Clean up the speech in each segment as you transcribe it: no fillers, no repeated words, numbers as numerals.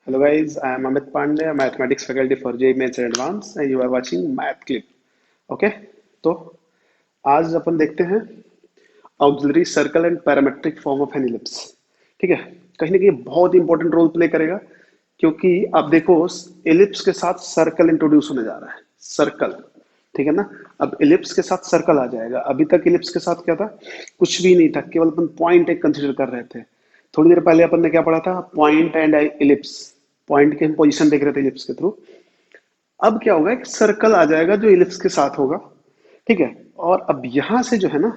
Hello guys, I am Amit Pandey, mathematics faculty for JEE Maths and Advanced, and you are watching Math Clip. Okay, तो आज अपन देखते हैं auxiliary circle and parametric form of an ellipse. ठीक है, कहीं ना कहीं बहुत इंपॉर्टेंट रोल प्ले करेगा, क्योंकि आप देखो इलिप्स के साथ सर्कल इंट्रोड्यूस होने जा रहा है। सर्कल, ठीक है ना। अब इलिप्स के साथ सर्कल आ जाएगा। अभी तक इलिप्स के साथ क्या था, कुछ भी नहीं था, केवल अपन पॉइंट एक कंसिडर कर रहे थे। थोड़ी देर पहले अपन ने क्या पढ़ा था, पॉइंट एंड इलिप्स। पॉइंट के हम पोजीशन देख रहे थे इलिप्स के थ्रू। अब क्या होगा, एक सर्कल आ जाएगा जो इलिप्स के साथ होगा। ठीक है, और अब यहां से जो है ना,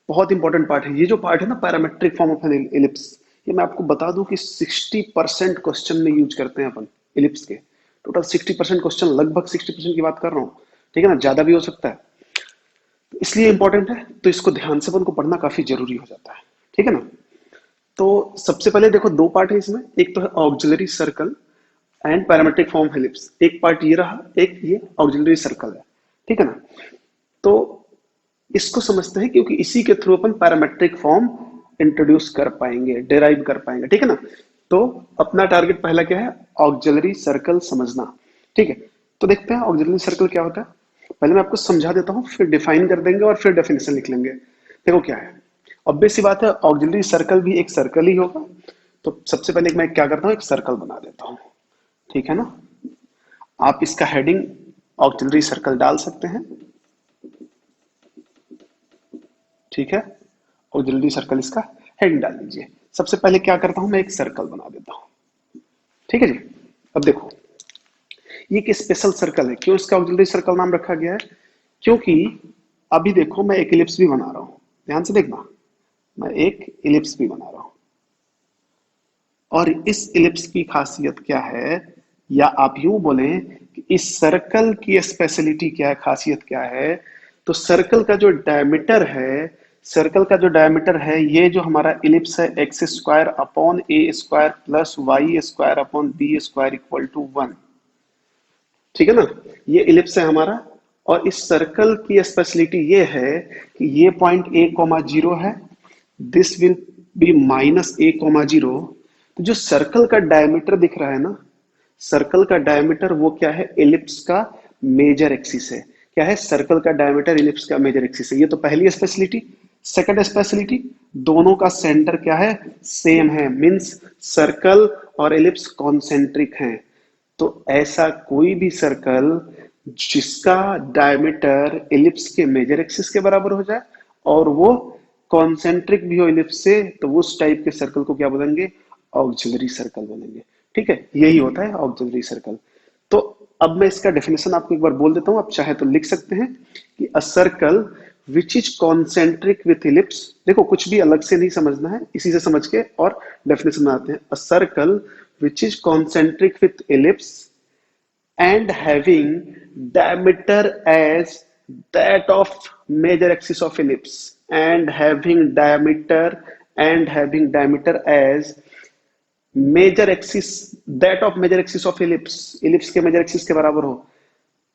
बहुत इंपॉर्टेंट पार्ट है ये जो पार्ट है ना, parametric form of an ellipse. ये मैं आपको बता दूं कि 60% क्वेश्चन में यूज करते हैं अपन इलिप्स के। टोटल 60% क्वेश्चन, लगभग 60% की बात कर रहा हूँ। ठीक है ना, ज्यादा भी हो सकता है, तो इसलिए इंपॉर्टेंट है, तो इसको ध्यान से अपन को पढ़ना काफी जरूरी हो जाता है। ठीक है ना। तो सबसे पहले देखो, दो पार्ट है इसमें। एक तो है auxiliary circle and parametric form ellipse. एक पार्ट ये रहा, एक ये ऑक्सिलरी सर्कल है। ठीक है ना। तो इसको समझते हैं, क्योंकि इसी के थ्रू अपन पैरामेट्रिक फॉर्म इंट्रोड्यूस कर पाएंगे, डिराइव कर पाएंगे। ठीक है ना। तो अपना टारगेट पहला क्या है, ऑक्सिलरी सर्कल समझना। ठीक है, तो देखते हैं ऑक्सिलरी सर्कल क्या होता है। पहले मैं आपको समझा देता हूं, फिर डिफाइन कर देंगे और फिर डेफिनेशन लिख लेंगे। देखो क्या है, ऑब्वियस सी बात है, ऑक्सिलरी सर्कल भी एक सर्कल ही होगा। तो सबसे पहले मैं क्या करता हूँ, एक सर्कल बना देता हूँ। ठीक है ना। आप इसका हेडिंग ऑक्सिलरी सर्कल डाल सकते हैं। ठीक है, ऑक्सिलरी सर्कल इसका हेडिंग डाल दीजिए। सबसे पहले क्या करता हूं, मैं एक सर्कल बना देता हूं। ठीक है जी। अब देखो, ये एक स्पेशल सर्कल है। क्यों इसका ऑक्सिलरी सर्कल नाम रखा गया है, क्योंकि अभी देखो मैं एक इलिप्स भी बना रहा हूं। ध्यान से देखना, मैं एक इलिप्स भी बना रहा हूं, और इस इलिप्स की खासियत क्या है, या आप यूं बोलें कि इस सर्कल की स्पेशलिटी क्या है, खासियत क्या है। तो सर्कल का जो डायमीटर है, सर्कल का जो डायमीटर है, ये जो हमारा इलिप्स है, x square upon a square plus y square upon b square equal to 1। ठीक है ना। ये इलिप्स है हमारा, और इस सर्कल की स्पेशलिटी ये है कि ये पॉइंट ए कॉमा जीरो है, this will be minus A comma zero. तो जो सर्कल का डायमीटर दिख रहा है ना, सर्कल का डायमीटर वो क्या है, इलिप्स का मेजर एक्सिस है। क्या है, सर्कल का डायमीटर इलिप्स का मेजर एक्सिस है। ये तो पहली स्पेशलिटी। सेकंड स्पेशलिटी, दोनों का सेंटर क्या है, सेम है, मींस सर्कल और इलिप्स कॉन्सेंट्रिक हैं। तो ऐसा कोई भी सर्कल जिसका डायमीटर इलिप्स के मेजर एक्सिस के बराबर हो जाए और वो कॉन्सेंट्रिक भी हो इलिप्स से, तो उस टाइप के सर्कल को क्या बोलेंगे, ऑक्सिलरी सर्कल बोलेंगे। ठीक है, यही होता है ऑक्सिलरी सर्कल। तो अब मैं इसका डेफिनेशन आपको एक बार बोल देता हूं, आप चाहे तो लिख सकते हैं कि a circle which is concentric with ellipse. देखो कुछ भी अलग से नहीं समझना है, इसी से समझ के और डेफिनेशन बनाते हैं। A circle which is concentric with ellipse and having diameter as that of major axis of ellipse and having diameter as major axis, that of major axis of ellipse के major axis के बराबर हो,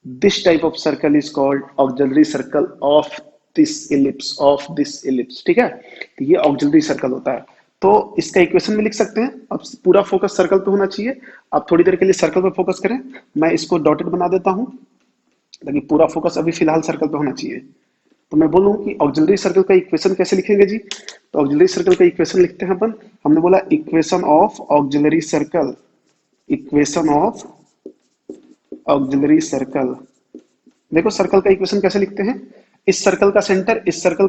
this type of circle is called auxiliary circle of this ellipse। ठीक है, तो ये auxiliary circle होता है। तो इसका इक्वेशन में लिख सकते हैं। अब पूरा फोकस सर्कल पे होना चाहिए। आप थोड़ी देर के लिए सर्कल पे फोकस करें, मैं इसको डॉटेड बना देता हूं, ताकि पूरा फोकस अभी फिलहाल सर्कल पे होना चाहिए। तो मैं बोलूं कि ऑक्सिलरी सर्कल का इक्वेशन कैसे लिखेंगे जी। तो ऑक्सिलरी सर्कल का इक्वेशन लिखते हैं अपन। हमने बोला equation of auxiliary circle, equation of auxiliary circle. देखो सर्कल का इक्वेशन कैसे लिखते हैं। इस सर्कल का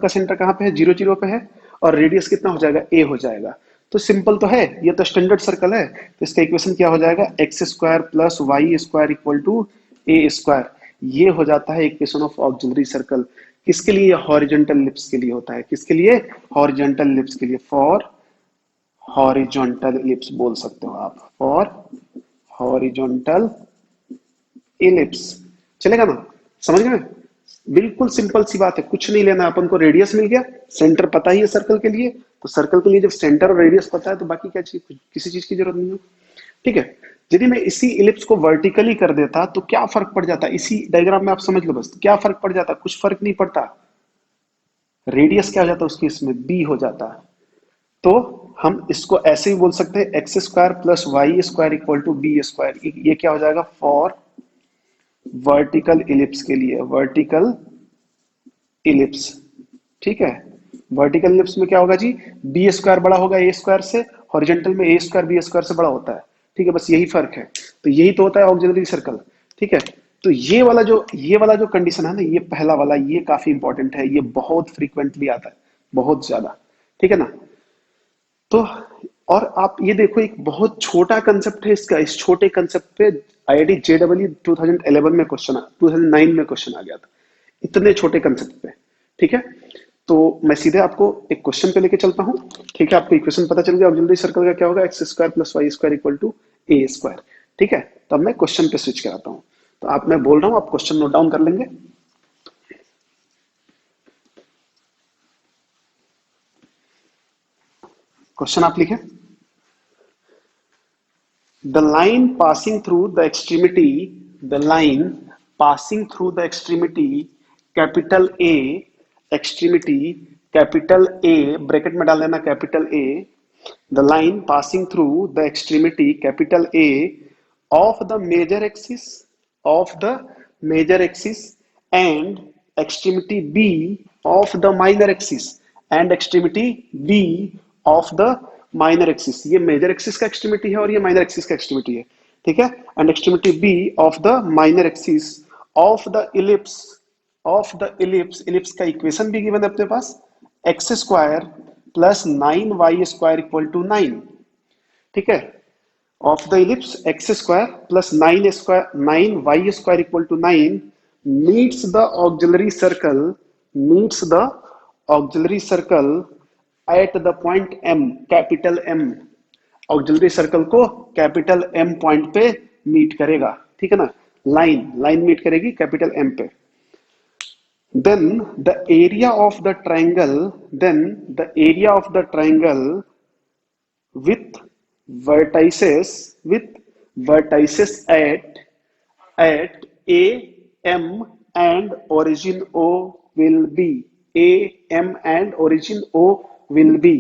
सेंटर कहां पे है, जीरो जीरो पे है, और रेडियस कितना हो जाएगा, ए हो जाएगा। तो सिंपल तो है, ये तो स्टैंडर्ड सर्कल है। तो इसका इक्वेशन क्या हो जाएगा, x square plus y square equal to a square. ये हो जाता है इक्वेशन ऑफ ऑक्सिलरी सर्कल। किसके लिए, हॉरिजॉन्टल लिप्स के लिए होता है। किसके लिए, हॉरिजॉन्टल लिप्स के लिए, फॉर हॉरिजॉन्टल लिप्स बोल सकते हो आप, फॉर हॉरिजॉन्टल इलिप्स। चलेगा ना, समझ गए। बिल्कुल सिंपल सी बात है, कुछ नहीं लेना अपन को। रेडियस मिल गया, सेंटर पता ही है सर्कल के लिए, तो सर्कल के लिए जब सेंटर और रेडियस पता है तो बाकी क्या चीज, किसी चीज की जरूरत नहीं है। ठीक है, यदि मैं इसी इलिप्स को वर्टिकली कर देता तो क्या फर्क पड़ जाता, इसी डायग्राम में आप समझ लो बस, क्या फर्क पड़ जाता, कुछ फर्क नहीं पड़ता। रेडियस क्या हो जाता उसकी, इसमें बी हो जाता। तो हम इसको ऐसे ही बोल सकते हैं x square plus y square equal to b square. ये क्या हो जाएगा, फॉर वर्टिकल इलिप्स के लिए, वर्टिकल इलिप्स। ठीक है, वर्टिकल इलिप्स में क्या होगा जी, बी स्क्वायर बड़ा होगा ए स्क्वायर से, हॉरिजॉन्टल में ए स्क्वायर बी स्क्वायर से बड़ा होता है। ठीक है, बस यही फर्क है। तो यही तो होता है ऑक्सिलरी सर्कल। ठीक है, तो ये वाला जो कंडीशन है ना, ये पहला वाला, ये काफी इंपॉर्टेंट है, ये बहुत फ्रीक्वेंटली आता है, बहुत ज्यादा। ठीक है ना। तो और आप ये देखो, एक बहुत छोटा कंसेप्ट है इसका, इस छोटे कंसेप्ट पे आईआईटी जेडब्ल्यू 2011 में क्वेश्चन 2009 में क्वेश्चन आ गया था, इतने छोटे कंसेप्ट पे। ठीक है, तो मैं सीधे आपको एक क्वेश्चन पे लेके चलता हूँ। ठीक है, आपको इक्वेशन पता चल गया ऑक्सिलरी सर्कल का क्या होगा, x square plus y square equal to a square. ठीक है, तो अब मैं क्वेश्चन पे स्विच कराता हूँ। तो आप, मैं बोल रहा हूँ, आप क्वेश्चन नोट डाउन कर लेंगे। क्वेश्चन आप लिखें, the line passing through the extremity, the line passing through the extremity capital A, extremity capital A, bracket में डाल देना capital A, the line passing through the extremity capital A of the major axis, of the major axis and extremity B of the minor axis, and extremity B of the minor axis. ये major axis का extremity है और ये minor axis का extremity है। ठीक है, and extremity b of the minor axis of the ellipse, of the ellipse, ellipse का इक्वेशन भी गिवन है अपने पास, x square plus 9y square equal to 9। ठीक है, of the ellipse x square plus 9y square equal to 9 meets the auxiliary circle, meets the auxiliary circle at the point M, capital M. Auxiliary circle को capital M point पे meet करेगा। ठीक है ना, line line meet करेगी capital M पे। Then the area of the triangle, then the area of the triangle with with vertices at a m and origin o will be, a m and origin o will be।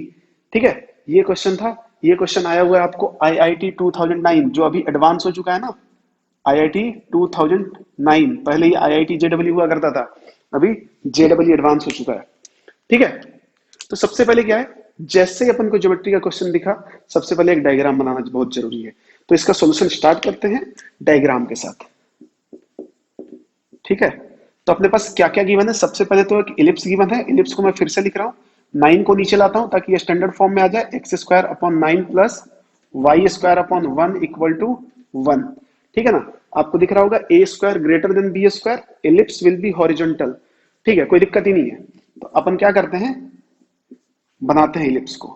ठीक है, ये question था, ये question आया हुआ है आपको IIT 2009, जो अभी एडवांस हो चुका है ना, आईआईटी 2009। पहले ये आईआईटी जेडब्ल्यू हुआ करता था, अभी जेडब्ल्यू एडवांस हो चुका है। ठीक है, तो सबसे पहले क्या है, जैसे ही अपन को ज्योमेट्री का क्वेश्चन दिखा, सबसे पहले एक डायग्राम बनाना बहुत जरूरी है। तो इसका सॉल्यूशन स्टार्ट करते हैं डायग्राम के साथ। ठीक है, तो अपने पास क्या क्या गिवन है, सबसे पहले तो एक इलिप्स गिवन है, इलिप्स को मैं फिर से लिख रहा हूँ, 9 को नीचे लाता हूं ताकि ये स्टैंडर्ड फॉर्म में आ जाए, x square upon 9 plus y square upon 1 equal to 1। ठीक है ना, आपको दिख रहा होगा a square greater than b square, ellipse will be horizontal. ठीक है, कोई दिक्कत ही नहीं है। तो अपन क्या करते हैं, बनाते हैं इलिप्स को।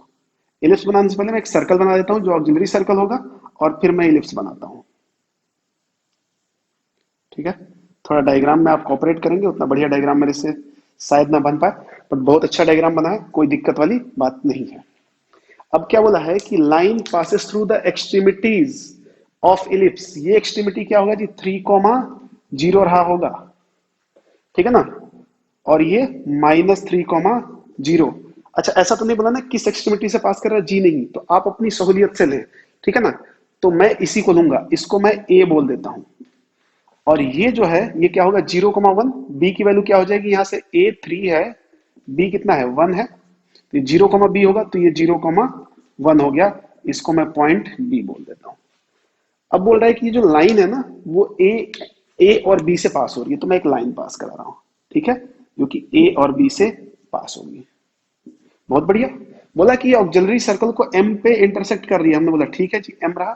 इलिप्स बनाने से पहले मैं एक सर्कल बना देता हूं जो ऑक्सिलरी सर्कल होगा, और फिर मैं इलिप्स बनाता हूं। ठीक है, थोड़ा डायग्राम में आप कोऑपरेट करेंगे, उतना बढ़िया डायग्राम मेरे से शायद ना बन पाए, बट बहुत अच्छा डायग्राम बना है, कोई दिक्कत वाली बात नहीं है। अब क्या बोला है कि line passes through the extremities of ellipse, ये एक्सट्रीमिटी क्या होगा जी, 3,0 रहा होगा। ठीक है ना, और ये -3,0। अच्छा, ऐसा तो नहीं बोला ना किस एक्सट्रीमिटी से पास कर रहा है, जी नहीं, तो आप अपनी सहूलियत से लें। ठीक है ना, तो मैं इसी को लूंगा, इसको मैं ए बोल देता हूं, और ये जो है ये क्या होगा, 0,1। बी की वैल्यू क्या हो जाएगी, यहां से ए 3 है, बी कितना है 1 है, तो 0,b होगा, तो ये 0,1 हो गया, इसको मैं पॉइंट बी बोल देता हूं। अब बोल रहा है कि ये जो लाइन है ना, वो ए और बी से पास हो रही है, तो मैं एक लाइन पास करा रहा हूं। ठीक है, जो कि ए और बी से पास होगी। बहुत बढ़िया। बोला कि ऑक्सिलरी सर्कल को एम पे इंटरसेक्ट कर रही है, हमने बोला ठीक है जी, एम रहा।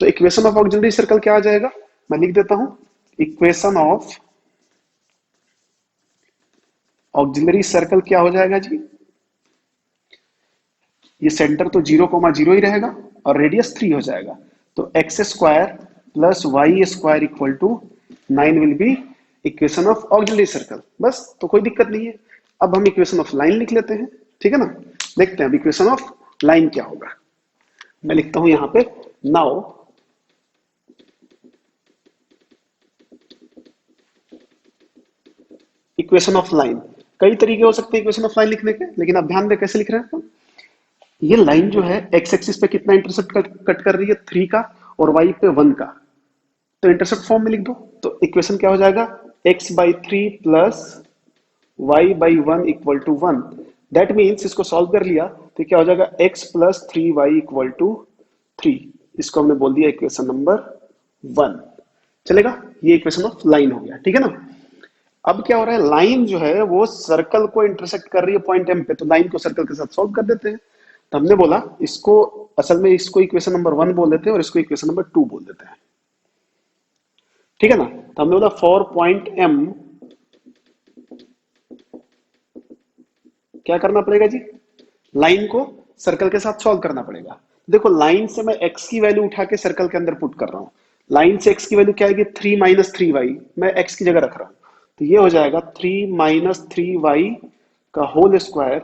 तो इक्वेशन ऑफ ऑक्सिलरी सर्कल क्या आ जाएगा, मैं लिख देता हूं, इक्वेशन ऑफ ऑक्सिलरी सर्कल क्या हो जाएगा जी, ये सेंटर तो 0,0 ही रहेगा और रेडियस 3 हो जाएगा, तो x square plus y square equal to 9 will be equation of auxiliary circle. बस, तो कोई दिक्कत नहीं है। अब हम इक्वेशन ऑफ लाइन लिख लेते हैं। ठीक है ना, देखते हैं अब इक्वेशन ऑफ लाइन क्या होगा। मैं लिखता हूं यहां पे, नाउ इक्वेशन ऑफ लाइन। कई तरीके हो सकते हैं इक्वेशन ऑफ लाइन लिखने के, लेकिन आप ध्यान दें कैसे लिख रहे हैं। ये लाइन जो है एक्स एक्सिस पे कितना इंटरसेप्ट कट कर रही है, 3 का, और वाई पे 1 का। तो इंटरसेप्ट फॉर्म में लिख दो, तो इक्वेशन क्या हो जाएगा, x by three plus y by one equal to one. That means इसको सॉल्व कर लिया तो क्या हो जाएगा, x plus three y equal to three. इसको हमने बोल दिया इक्वेशन नंबर 1। चलेगा, ये इक्वेशन ऑफ लाइन हो गया, ठीक है ना। अब क्या हो रहा है, लाइन जो है वो सर्कल को इंटरसेक्ट कर रही है पॉइंट एम पे, तो लाइन को सर्कल के साथ सॉल्व कर देते हैं। तो हमने बोला इसको, असल में इसको इक्वेशन नंबर 1 बोल देते हैं और इसको इक्वेशन नंबर 2 बोल देते हैं, ठीक है ना। तो हमने बोला फॉर पॉइंट एम क्या करना पड़ेगा जी, लाइन को सर्कल के साथ सॉल्व करना पड़ेगा। देखो लाइन से मैं x की वैल्यू उठा के सर्कल के अंदर पुट कर रहा हूं। लाइन से x की वैल्यू क्या आएगी, 3 माइनस थ्री वाई, मैं x की जगह रख रहा हूं। तो ये हो जाएगा 3 माइनस थ्री वाई का whole square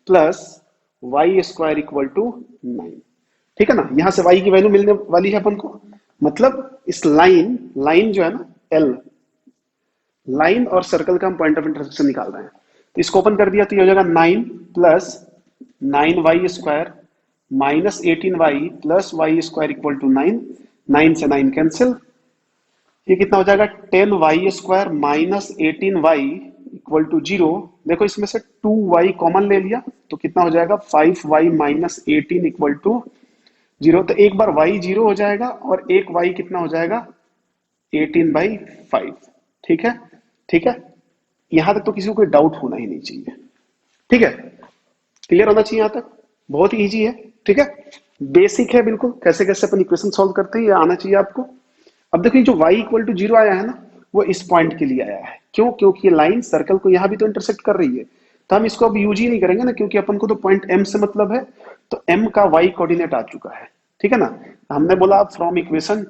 plus y square equal to 9। ठीक है ना, यहां से y की वैल्यू मिलने वाली है अपन को। मतलब इस लाइन लाइन जो है ना L, लाइन और सर्कल का हम पॉइंट ऑफ इंटरसेक्शन निकाल रहे हैं। तो इसको ओपन कर दिया तो ये हो जाएगा 9 plus 9y square minus 18y plus y square equal to 9। 9 से 9 कैंसिल, ये कितना हो जाएगा 10y square minus 18y equal to 0। देखो इसमें से 2y कॉमन ले लिया तो कितना हो जाएगा 5y माइनस 18 इक्वल टू 0। तो एक बार y 0 हो जाएगा और एक y कितना हो जाएगा 18/5। ठीक है, ठीक है, यहां तक तो किसी को कोई डाउट होना ही नहीं चाहिए, ठीक है, क्लियर होना चाहिए यहां तक, बहुत ही इजी है, ठीक है, बेसिक है बिल्कुल, कैसे कैसे अपन इक्वेशन सॉल्व करते हैं ये आना चाहिए आपको। अब देखिए जो y इक्वल टू 0 आया है ना, वो इस पॉइंट के लिए आया है, क्यों, क्योंकि ये लाइन सर्कल को यहां भी तो इंटरसेक्ट कर रही है। तो हम इसको अब यूज ही नहीं करेंगे ना, क्योंकि अपन को तो पॉइंट m से मतलब है, तो m का y कोऑर्डिनेट आ चुका है, ठीक है ना। हमने बोला फ्रॉम इक्वेशन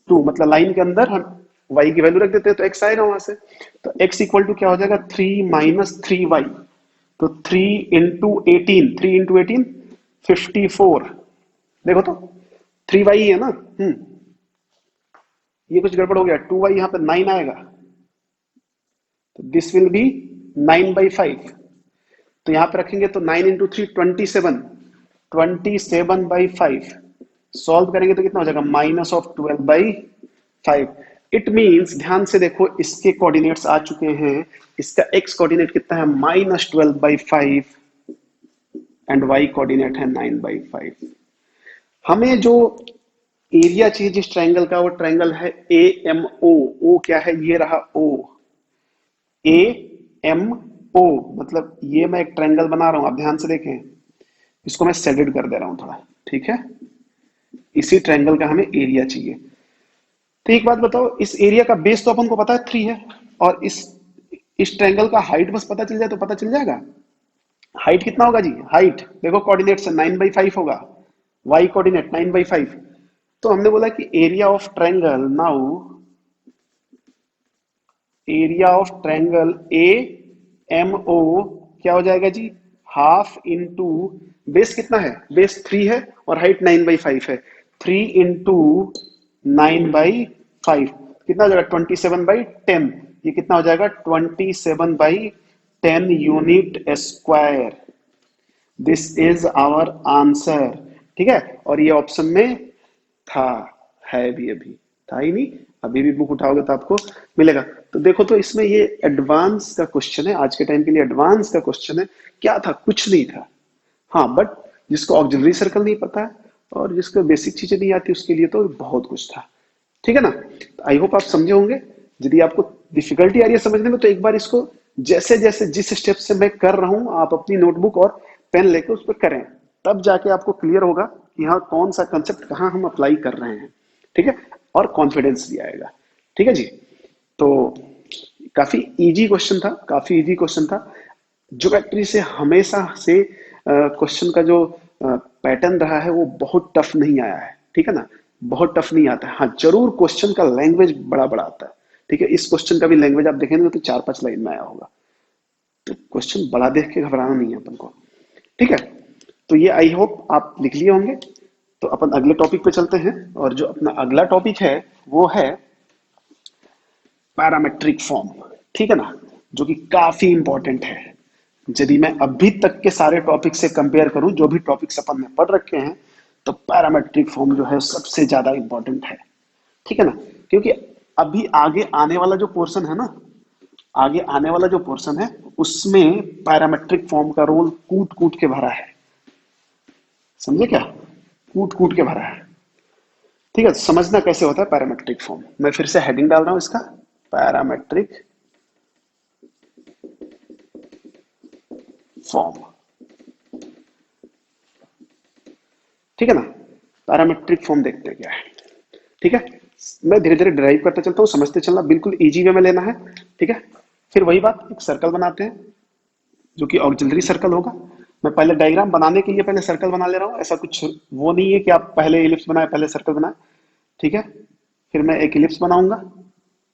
टू मतलब लाइन के अंदर हम y की वैल्यू रख देते हैं तो x आएगा वहां से। तो x इक्वल टू क्या हो जाएगा 3 माइनस थ्री वाई, तो 3 इंटू 18 देखो तो 3y है ना। ये कुछ गड़बड़ हो गया, 2y यहाँ पे 9 आएगा, तो दिस विल बी 9/5। तो यहां पे रखेंगे तो 9 इंटू थ्री 27/5। सॉल्व करेंगे तो कितना हो जाएगा माइनस ऑफ 12/5। इट मीन्स ध्यान से देखो इसके कोऑर्डिनेट्स आ चुके हैं, इसका x कोऑर्डिनेट कितना है -12/5 एंड y कोऑर्डिनेट है 9/5। हमें जो एरिया चाहिए जिस ट्रायंगल का, वो ट्रायंगल है AMO। ओ क्या है, ये रहा O, AMO मतलब ये मैं एक ट्रायंगल बना रहा हूं, आप ध्यान से देखें, इसको मैं शेडेड कर दे रहा हूं थोड़ा, ठीक है। इसी ट्रायंगल का हमें एरिया चाहिए। तो एक बात बताओ, इस एरिया का बेस तो अपन को पता है 3 है, और इस ट्रायंगल का हाइट बस पता चल जाए तो पता चल जाएगा। हाइट कितना होगा जी, हाइट देखो कोऑर्डिनेट से 9/5 होगा, y कोऑर्डिनेट 9/5। तो हमने बोला कि area of triangle, now area of triangle AMO क्या हो जाएगा जी, हाफ इंटू बेस कितना है, बेस 3 है और हाइट 9/5 है, 3 इंटू 9/5 कितना हो जाएगा 27/10। ये कितना हो जाएगा 27/10 unit square. This is our answer, ठीक है। और ये ऑप्शन में था, है भी, अभी था ही नहीं, अभी भी बुक उठाओगे तो आपको मिलेगा। तो देखो तो इसमें ये एडवांस का क्वेश्चन है, आज के टाइम के लिए एडवांस का क्वेश्चन है। क्या था, कुछ नहीं था, हाँ, बट जिसको ऑक्सिलरी सर्कल नहीं पता है और जिसको बेसिक चीजें नहीं आती उसके लिए तो बहुत कुछ था, ठीक है ना। आई होप आप समझे होंगे। यदि आपको डिफिकल्टी आ रही है समझने में तो एक बार इसको जैसे जैसे जिस स्टेप से मैं कर रहा हूं आप अपनी नोटबुक और पेन लेकर उस पर करें, तब जाके आपको क्लियर होगा कि हाँ कौन सा कंसेप्ट कहाँ हम अप्लाई कर रहे हैं, ठीक है, और कॉन्फिडेंस भी आएगा, ठीक है जी। तो काफी इजी क्वेश्चन था, काफी इजी क्वेश्चन था। ज्योमेट्री से हमेशा से क्वेश्चन का जो पैटर्न रहा है वो बहुत टफ नहीं आया है, ठीक है ना, बहुत टफ नहीं आता है। हाँ जरूर क्वेश्चन का लैंग्वेज बड़ा बड़ा आता है, ठीक है। इस क्वेश्चन का भी लैंग्वेज आप देखेंगे तो 4-5 लाइन में आया होगा, तो क्वेश्चन बड़ा देख के घबराना नहीं है अपन को, ठीक है। तो ये आई होप आप लिख लिए होंगे। तो अपन अगले टॉपिक पे चलते हैं, और जो अपना अगला टॉपिक है वो है पैरामेट्रिक फॉर्म, ठीक है ना, जो कि काफी इंपॉर्टेंट है। यदि मैं अभी तक के सारे टॉपिक से कंपेयर करूं, जो भी टॉपिक्स अपन ने पढ़ रखे हैं, तो पैरामेट्रिक फॉर्म जो है सबसे ज्यादा इंपॉर्टेंट है। ठीक है ना? क्योंकि अभी आगे आने वाला जो पोर्शन है ना, आगे आने वाला जो पोर्शन है, उसमें पैरामेट्रिक फॉर्म का रोल कूट कूट के भरा है। समझे क्या? कूट कूट के भरा है। ठीक है, समझना कैसे होता है पैरामेट्रिक फॉर्म। मैं फिर से हेडिंग डाल रहा हूं इसका, पैरामेट्रिक फॉर्म। ठीक है ना? पैरामेट्रिक फॉर्म देखते हैं क्या है। ठीक है, मैं धीरे धीरे ड्राइव करते चलता हूँ, समझते चलना, बिल्कुल इजी वे में लेना है। ठीक है, फिर वही बात, एक सर्कल बनाते हैं जो कि ऑक्सिलरी सर्कल होगा। मैं पहले डायग्राम बनाने के लिए पहले सर्कल बना ले रहा हूँ, ऐसा कुछ वो नहीं है कि आप पहले इलिप्स बनाए पहले सर्कल बनाए। ठीक है, फिर मैं एक इलिप्स बनाऊंगा।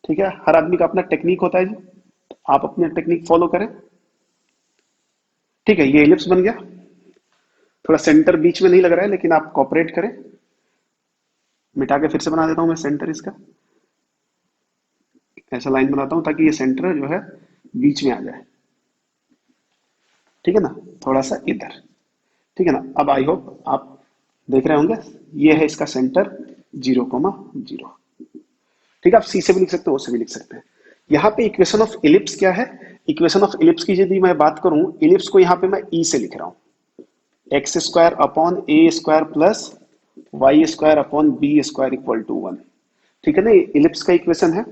ठीक है, हर आदमी का अपना टेक्निक होता है जी, तो आप अपने टेक्निक फॉलो करें। ठीक है, ये इलिप्स बन गया। थोड़ा सेंटर बीच में नहीं लग रहा है, लेकिन आप कॉपरेट करें। मिटा के फिर से बना देता हूं मैं सेंटर इसका, ऐसा लाइन बनाता हूं ताकि ये सेंटर जो है बीच में आ जाए। ठीक है ना? थोड़ा सा इधर। ठीक है ना? अब आई होप आप देख रहे होंगे, ये है इसका सेंटर 0,0। ठीक है, आप सी से भी लिख सकते हो, ओ से भी लिख सकते हैं। यहाँ पे इक्वेशन ऑफ इलिप्स क्या है? इक्वेशन ऑफ इलिप्स की यदि मैं बात करूं, इलिप्स को यहाँ पे मैं ई से लिख रहा हूं, x square upon a square plus y square upon b square equal to 1। ठीक है ना? ये इलिप्स का इक्वेशन है।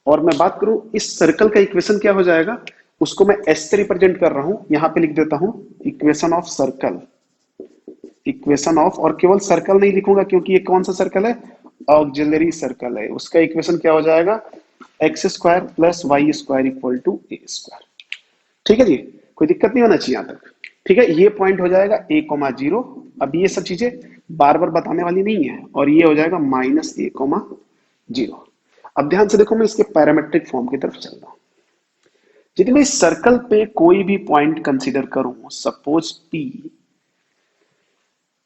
और मैं बात करूं इस सर्कल का इक्वेशन क्या हो जाएगा, उसको मैं एस से रिप्रेजेंट कर रहा हूं, यहां पे लिख देता हूं equation of circle. Equation of, और केवल सर्कल नहीं लिखूंगा क्योंकि ये कौन सा सर्कल है, ऑक्सिलरी सर्कल है। उसका इक्वेशन क्या हो जाएगा, x square plus y square equal to a square. ठीक है जी, कोई दिक्कत नहीं होना चाहिए यहां तक। ठीक है, ये पॉइंट हो जाएगा a,0। अब ये सब चीजें बार बार बताने वाली नहीं है, और ये हो जाएगा -a,0। अब ध्यान से देखो, मैं इसके पैरामेट्रिक फॉर्म की तरफ चल रहा हूं। यदि मैं इस सर्कल पे कोई भी पॉइंट कंसीडर करूं, सपोज P,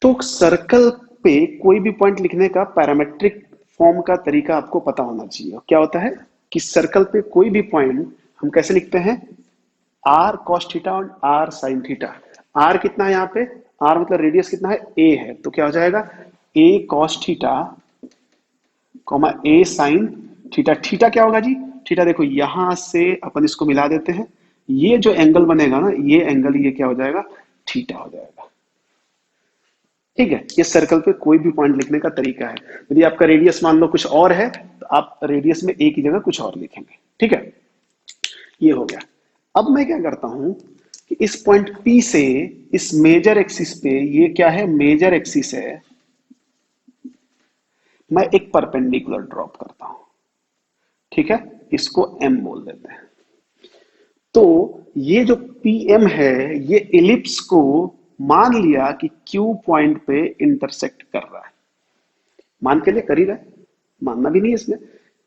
तो सर्कल पे कोई भी पॉइंट लिखने का पैरामेट्रिक फॉर्म का तरीका आपको पता होना चाहिए। क्या होता है कि सर्कल पे कोई भी पॉइंट हम कैसे लिखते हैं, आर कॉस थीटा और आर साइन थीटा। आर कितना है यहाँ पे, आर मतलब रेडियस कितना है, ए है, तो क्या हो जाएगा a cos theta comma A sine theta. Theta क्या होगा जी, थीटा देखो यहां से अपन इसको मिला देते हैं, ये जो एंगल बनेगा ना, ये एंगल ये क्या हो जाएगा, थीटा हो जाएगा। ठीक है, ये सर्कल पे कोई भी पॉइंट लिखने का तरीका है। यदि आपका रेडियस मान लो कुछ और है, तो आप रेडियस में एक ही जगह कुछ और लिखेंगे। ठीक है, ये हो गया। अब मैं क्या करता हूं कि इस पॉइंट P से इस मेजर एक्सिस पे, ये क्या है, मेजर एक्सिस है, मैं एक परपेंडिकुलर ड्रॉप करता हूं। ठीक है, इसको M बोल देते हैं। तो ये जो PM है, ये इलिप्स को मान लिया कि Q पॉइंट पे इंटरसेक्ट कर रहा है। मान के लिए कर ही रहा है, मानना भी नहीं है इसमें,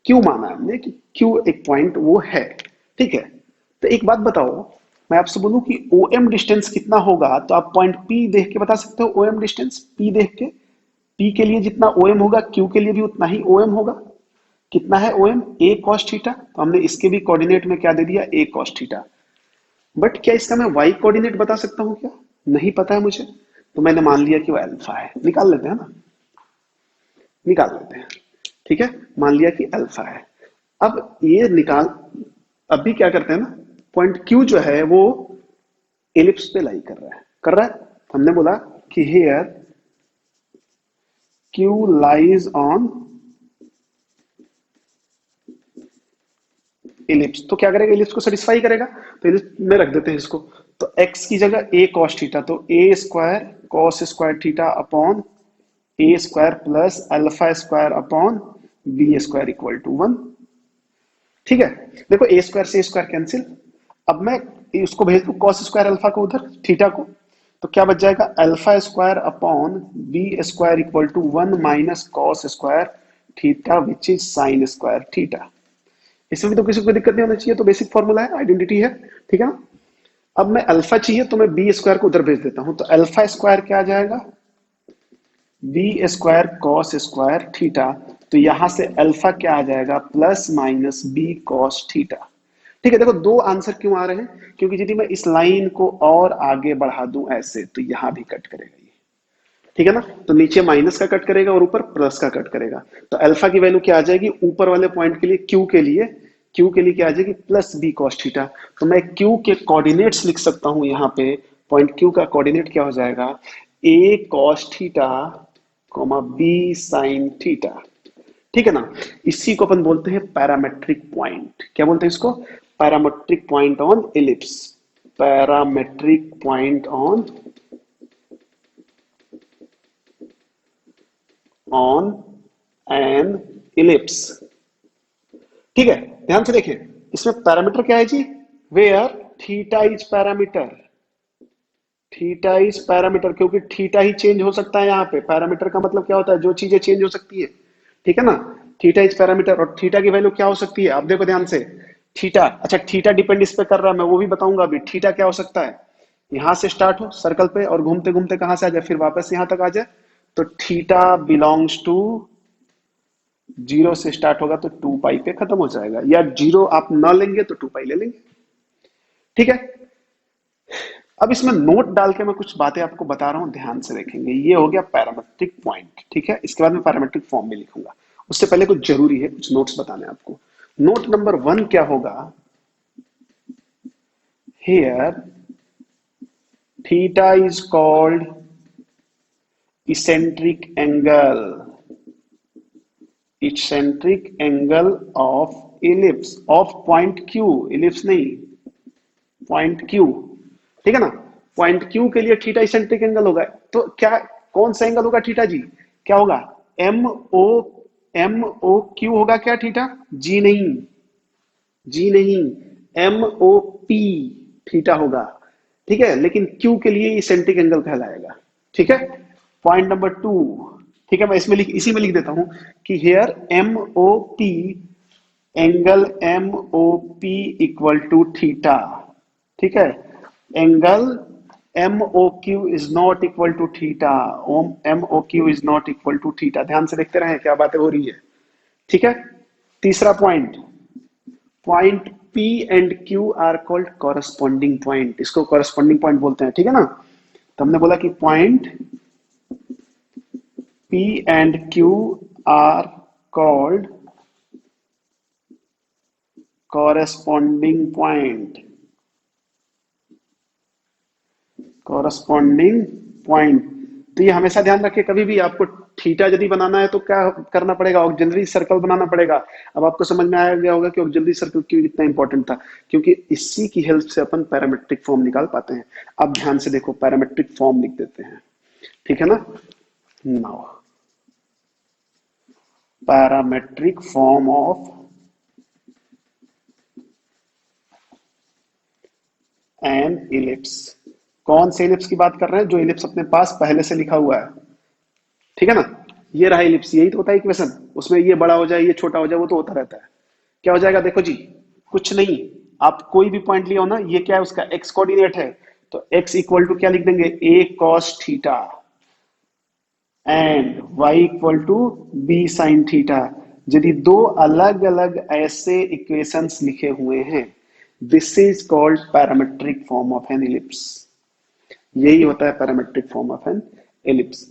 क्यों माना हमने कि क्यों एक पॉइंट वो है। ठीक है, तो एक बात बताओ, मैं आपसे बोलूं कि OM डिस्टेंस कितना होगा, तो आप पॉइंट P देख के बता सकते हो OM डिस्टेंस, P देख के। P के लिए जितना OM होगा, Q के लिए भी उतना ही OM होगा। कितना है OM, a cos थीटा, तो हमने इसके भी कोऑर्डिनेट में क्या दे दिया, a cos थीटा। बट क्या इसका मैं y कोऑर्डिनेट बता सकता हूं क्या, नहीं पता है मुझे, तो मैंने मान लिया कि वो अल्फा है। निकाल लेते हैं ना, निकाल लेते हैं। ठीक है, मान लिया कि अल्फा है। अब ये निकाल, अभी क्या करते हैं ना, पॉइंट Q जो है वो एलिप्स पे लाई कर रहा है, कर रहा है। हमने बोला कि here Q lies on ellipse, तो क्या करेगा, इलिप्स को सेटिस्फाई करेगा, तो इलिप्स में रख देते हैं इसको। तो x की जगह a cos थीटा, तो a square cos square theta upon a square plus alpha square upon b square equal to 1। ठीक है, देखो a स्क्वायर से स्क्वायर कैंसिल। अब मैं उसको भेज दूं cos स्क्वायर अल्फा को उधर, थीटा को, तो क्या बच जाएगा, alpha square upon b square equal to 1 minus cos square theta which is sine square theta. इसमें भी तो किसी को दिक्कत नहीं होनी चाहिए, तो बेसिक फॉर्मूला है, आइडेंटिटी है। ठीक है ना? अब मैं अल्फा चाहिए तो मैं बी स्क्वायर को उधर भेज देता हूं, तो अल्फा स्क्वायर क्या आ जाएगा, b square cos square theta. तो यहां से अल्फा क्या आ जाएगा, plus minus b cos theta. ठीक है, देखो दो आंसर क्यों आ रहे हैं, क्योंकि यदि मैं इस लाइन को और आगे बढ़ा दूं ऐसे तो यहां भी कट करेगा ये। ठीक है ना, तो नीचे माइनस का कट करेगा और ऊपर प्लस का कट करेगा। तो अल्फा की वैल्यू क्या आ जाएगी ऊपर वाले पॉइंट के लिए, क्यू के लिए क्या आ जाएगी प्लस बी कॉस थीटा। तो मैं क्यू के कोऑर्डिनेट्स लिख सकता हूं यहां पे, पॉइंट क्यू का कोऑर्डिनेट क्या हो जाएगा, a cos theta comma b sine theta. ठीक है ना, इसी को अपन बोलते हैं पैरामेट्रिक पॉइंट। क्या बोलते हैं इसको, parametric point on ellipse. Parametric point on an ellipse. ठीक है, ध्यान से देखिए, इसमें पैरामीटर क्या है जी, where theta is parameter. Theta is parameter, क्योंकि थीटा ही चेंज हो सकता है यहाँ पे। पैरामीटर का मतलब क्या होता है, जो चीजें चेंज हो सकती है। ठीक है ना, थीटा इज पैरामीटर, और थीटा की वैल्यू क्या हो सकती है, आप देखो ध्यान से। थीटा, अच्छा थीटा डिपेंड इस पे कर रहा है, मैं वो भी बताऊंगा अभी। थीटा क्या हो सकता है, यहां से स्टार्ट हो सर्कल पे और घूमते घूमते कहां से आ जाए, फिर वापस यहां तक आ जाए। तो थीटा बिलोंग्स टू, जीरो से स्टार्ट होगा तो टू पाई पे खत्म हो जाएगा, या जीरो आप न लेंगे तो टू पाई ले लेंगे। ठीक है, अब इसमें नोट डाल के मैं कुछ बातें आपको बता रहा हूं, ध्यान से देखेंगे। ये हो गया पैरामेट्रिक पॉइंट, ठीक है, इसके बाद मैं पैरामेट्रिक फॉर्म भी लिखूंगा। उससे पहले कुछ जरूरी है, कुछ नोट्स बताने आपको। नोट नंबर वन क्या होगा, here theta is called eccentric angle, eccentric angle of ellipse, of point Q, ellipse नहीं, पॉइंट क्यू। ठीक है ना, पॉइंट क्यू के लिए थीटा इसेंट्रिक एंगल होगा। तो क्या, कौन सा एंगल होगा थीटा जी, क्या होगा, एम ओ क्यू होगा क्या थीटा, जी नहीं, जी नहीं, MOP थीटा होगा। ठीक है, लेकिन क्यू के लिए इसेंट्रिक एंगल कहलाएगा। ठीक है, पॉइंट नंबर टू। ठीक है, मैं इसमें इसी में लिख देता हूं कि here MOP, angle MOP equal to theta. ठीक है, angle MOQ is not equal to theta, MOQ is not equal to theta. ध्यान से देखते रहे क्या बातें हो रही है। ठीक है, तीसरा point, point P and Q are called corresponding point, इसको कॉरस्पॉन्डिंग पॉइंट बोलते हैं। ठीक है ना, तो हमने बोला कि point P and Q are called corresponding point, corresponding point. तो ये हमेशा ध्यान रखिए, कभी भी आपको थीटा यदि बनाना है तो क्या करना पड़ेगा, ऑक्सिलरी सर्कल बनाना पड़ेगा। अब आपको समझ में आ गया होगा कि ऑक्सिलरी सर्कल क्यों इतना इंपॉर्टेंट था, क्योंकि इसी की हेल्प से अपन पैरामेट्रिक फॉर्म निकाल पाते हैं। अब ध्यान से देखो, पैरामेट्रिक फॉर्म लिख देते हैं। ठीक है ना, now parametric form of an ellipse. कौन से इलिप्स की बात कर रहे हैं, जो इलिप्स अपने पास पहले से लिखा हुआ है। ठीक है ना, ये रहा इलिप्स, यही तो होता है इक्वेशन। उसमें ये बड़ा हो जाए ये छोटा हो जाए वो तो होता रहता है। क्या हो जाएगा, देखो जी, कुछ नहीं, आप कोई भी पॉइंट लिया हो ना, ये क्या है उसका एक्स कोऑर्डिनेट है, तो एक्स इक्वल टू क्या लिख देंगे, a cos theta, and y equal to b sine theta. यदि दो अलग अलग ऐसे इक्वेशंस लिखे हुए हैं, this is called parametric form of an ellipse. यही होता है parametric form of an ellipse.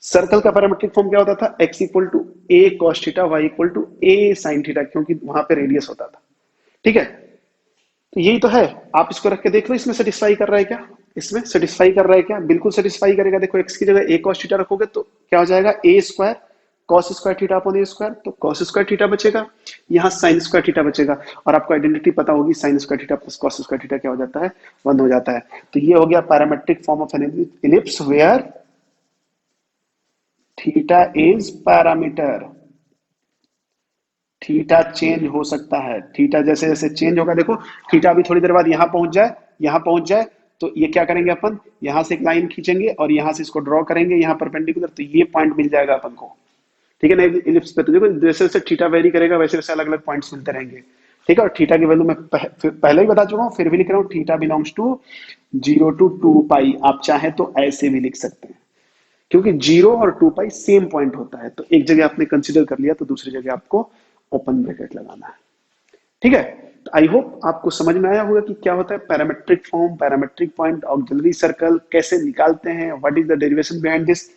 Circle का पैरामेट्रिक फॉर्म क्या होता था, x equal to a cos theta, y equal to a sine theta, क्योंकि वहां पे रेडियस होता था। ठीक है, तो यही तो है, आप इसको रख के देख लो, इसमें सेटिस्फाई कर रहा है क्या, इसमें सेटिस्फाई कर रहा है क्या, बिल्कुल सेटिस्फाई करेगा। देखो एक्स की जगह ए कॉस थीटा रखोगे तो क्या हो जाएगा, a square cos square theta upon a square, तो कॉस स्क्वायर थीटा बचेगा, यहाँ साइन स्क्वायर थीटा बचेगा। और आपको आइडेंटिटी पता होगी, sign square theta plus cos square theta क्या हो जाता है, 1 हो जाता है। तो ये हो गया parametric form of an ellipse where theta is parameter. Theta change हो सकता है, थीटा जैसे जैसे चेंज होगा, देखो थीटा अभी थोड़ी देर बाद यहां पहुंच जाए, यहां पहुंच जाए, तो ये क्या करेंगे अपन, यहां से एक लाइन खींचेंगे और यहां से इसको ड्रॉ करेंगे यहां परपेंडिकुलर, तो ये पॉइंट मिल जाएगा अपन को। ठीक है ना, इलिप्स पे तो देखो जैसे जैसे थीटा वेरी करेगा वैसे वैसे अलग अलग पॉइंट्स मिलते रहेंगे। ठीक है, और थीटा की वैल्यू मैं पहले ही बता चुका हूं, फिर भी लिख रहा हूं, थीटा बिलोंग्स टू 0 to 2 पाई। आप चाहे तो ऐसे भी लिख सकते हैं, क्योंकि 0 और 2 पाई सेम पॉइंट होता है, तो एक जगह आपने कंसिडर कर लिया तो दूसरी जगह आपको ओपन ब्रैकेट लगाना है। ठीक है, आई होप आपको समझ में आया होगा कि क्या होता है parametric form, parametric point, auxiliary circle कैसे निकालते हैं, what is the derivation behind this.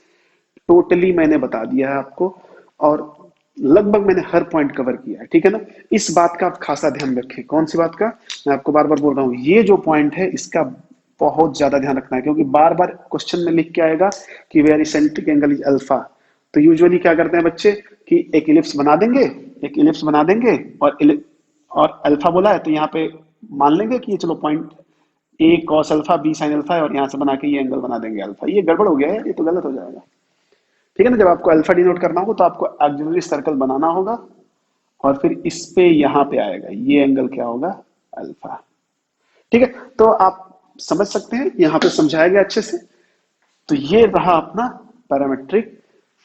Totally मैंने बता दिया है आपको और लगभग मैंने हर पॉइंट कवर किया है, ठीक है ना। इस बात का आप खासा ध्यान रखें। कौन सी बात का? मैं आपको बार बार बोल रहा हूं, ये जो पॉइंट है इसका बहुत ज्यादा ध्यान रखना है, क्योंकि बार बार क्वेश्चन में लिख के आएगा कि where eccentric angle is alpha. तो यूजुअली क्या करते हैं बच्चे कि एक इलिप्स बना देंगे, एक इलिप्स बना देंगे और अल्फा बोला है तो यहाँ पे मान लेंगे कि ये चलो point a cos alpha b sine alpha है और यहाँ से बना के ये एंगल बना देंगे अल्फा। ये गड़बड़ हो गया है, ये तो गलत हो जाएगा, ठीक है ना। जब आपको अल्फा डिनोट करना होगा तो आपको ऑक्सिलरी सर्कल बनाना होगा और फिर इस पे यहाँ पे आएगा ये एंगल क्या होगा, अल्फा, ठीक है। तो आप समझ सकते हैं, यहाँ पे समझाया गया अच्छे से। तो ये रहा अपना parametric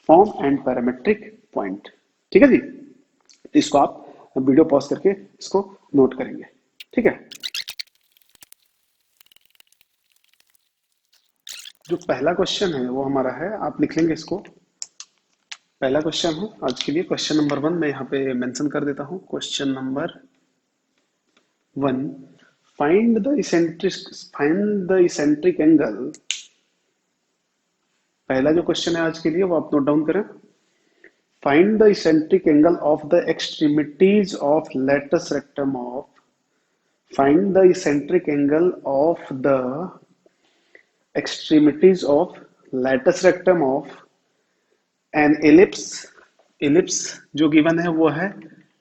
form and parametric point, ठीक है जी। तो इसको आप वीडियो पॉज करके इसको नोट करेंगे, ठीक है। जो पहला क्वेश्चन है वो हमारा है, आप लिख लेंगे इसको। पहला क्वेश्चन है आज के लिए क्वेश्चन नंबर 1, मैं यहाँ पे मेंशन कर देता हूँ। Question number 1, find the eccentric angle. पहला जो क्वेश्चन है आज के लिए वो आप नोट डाउन करें। Find the eccentric angle of the extremities of latus rectum of, find the eccentric angle of the extremities of latus rectum of an ellipse जो गिवन है वो है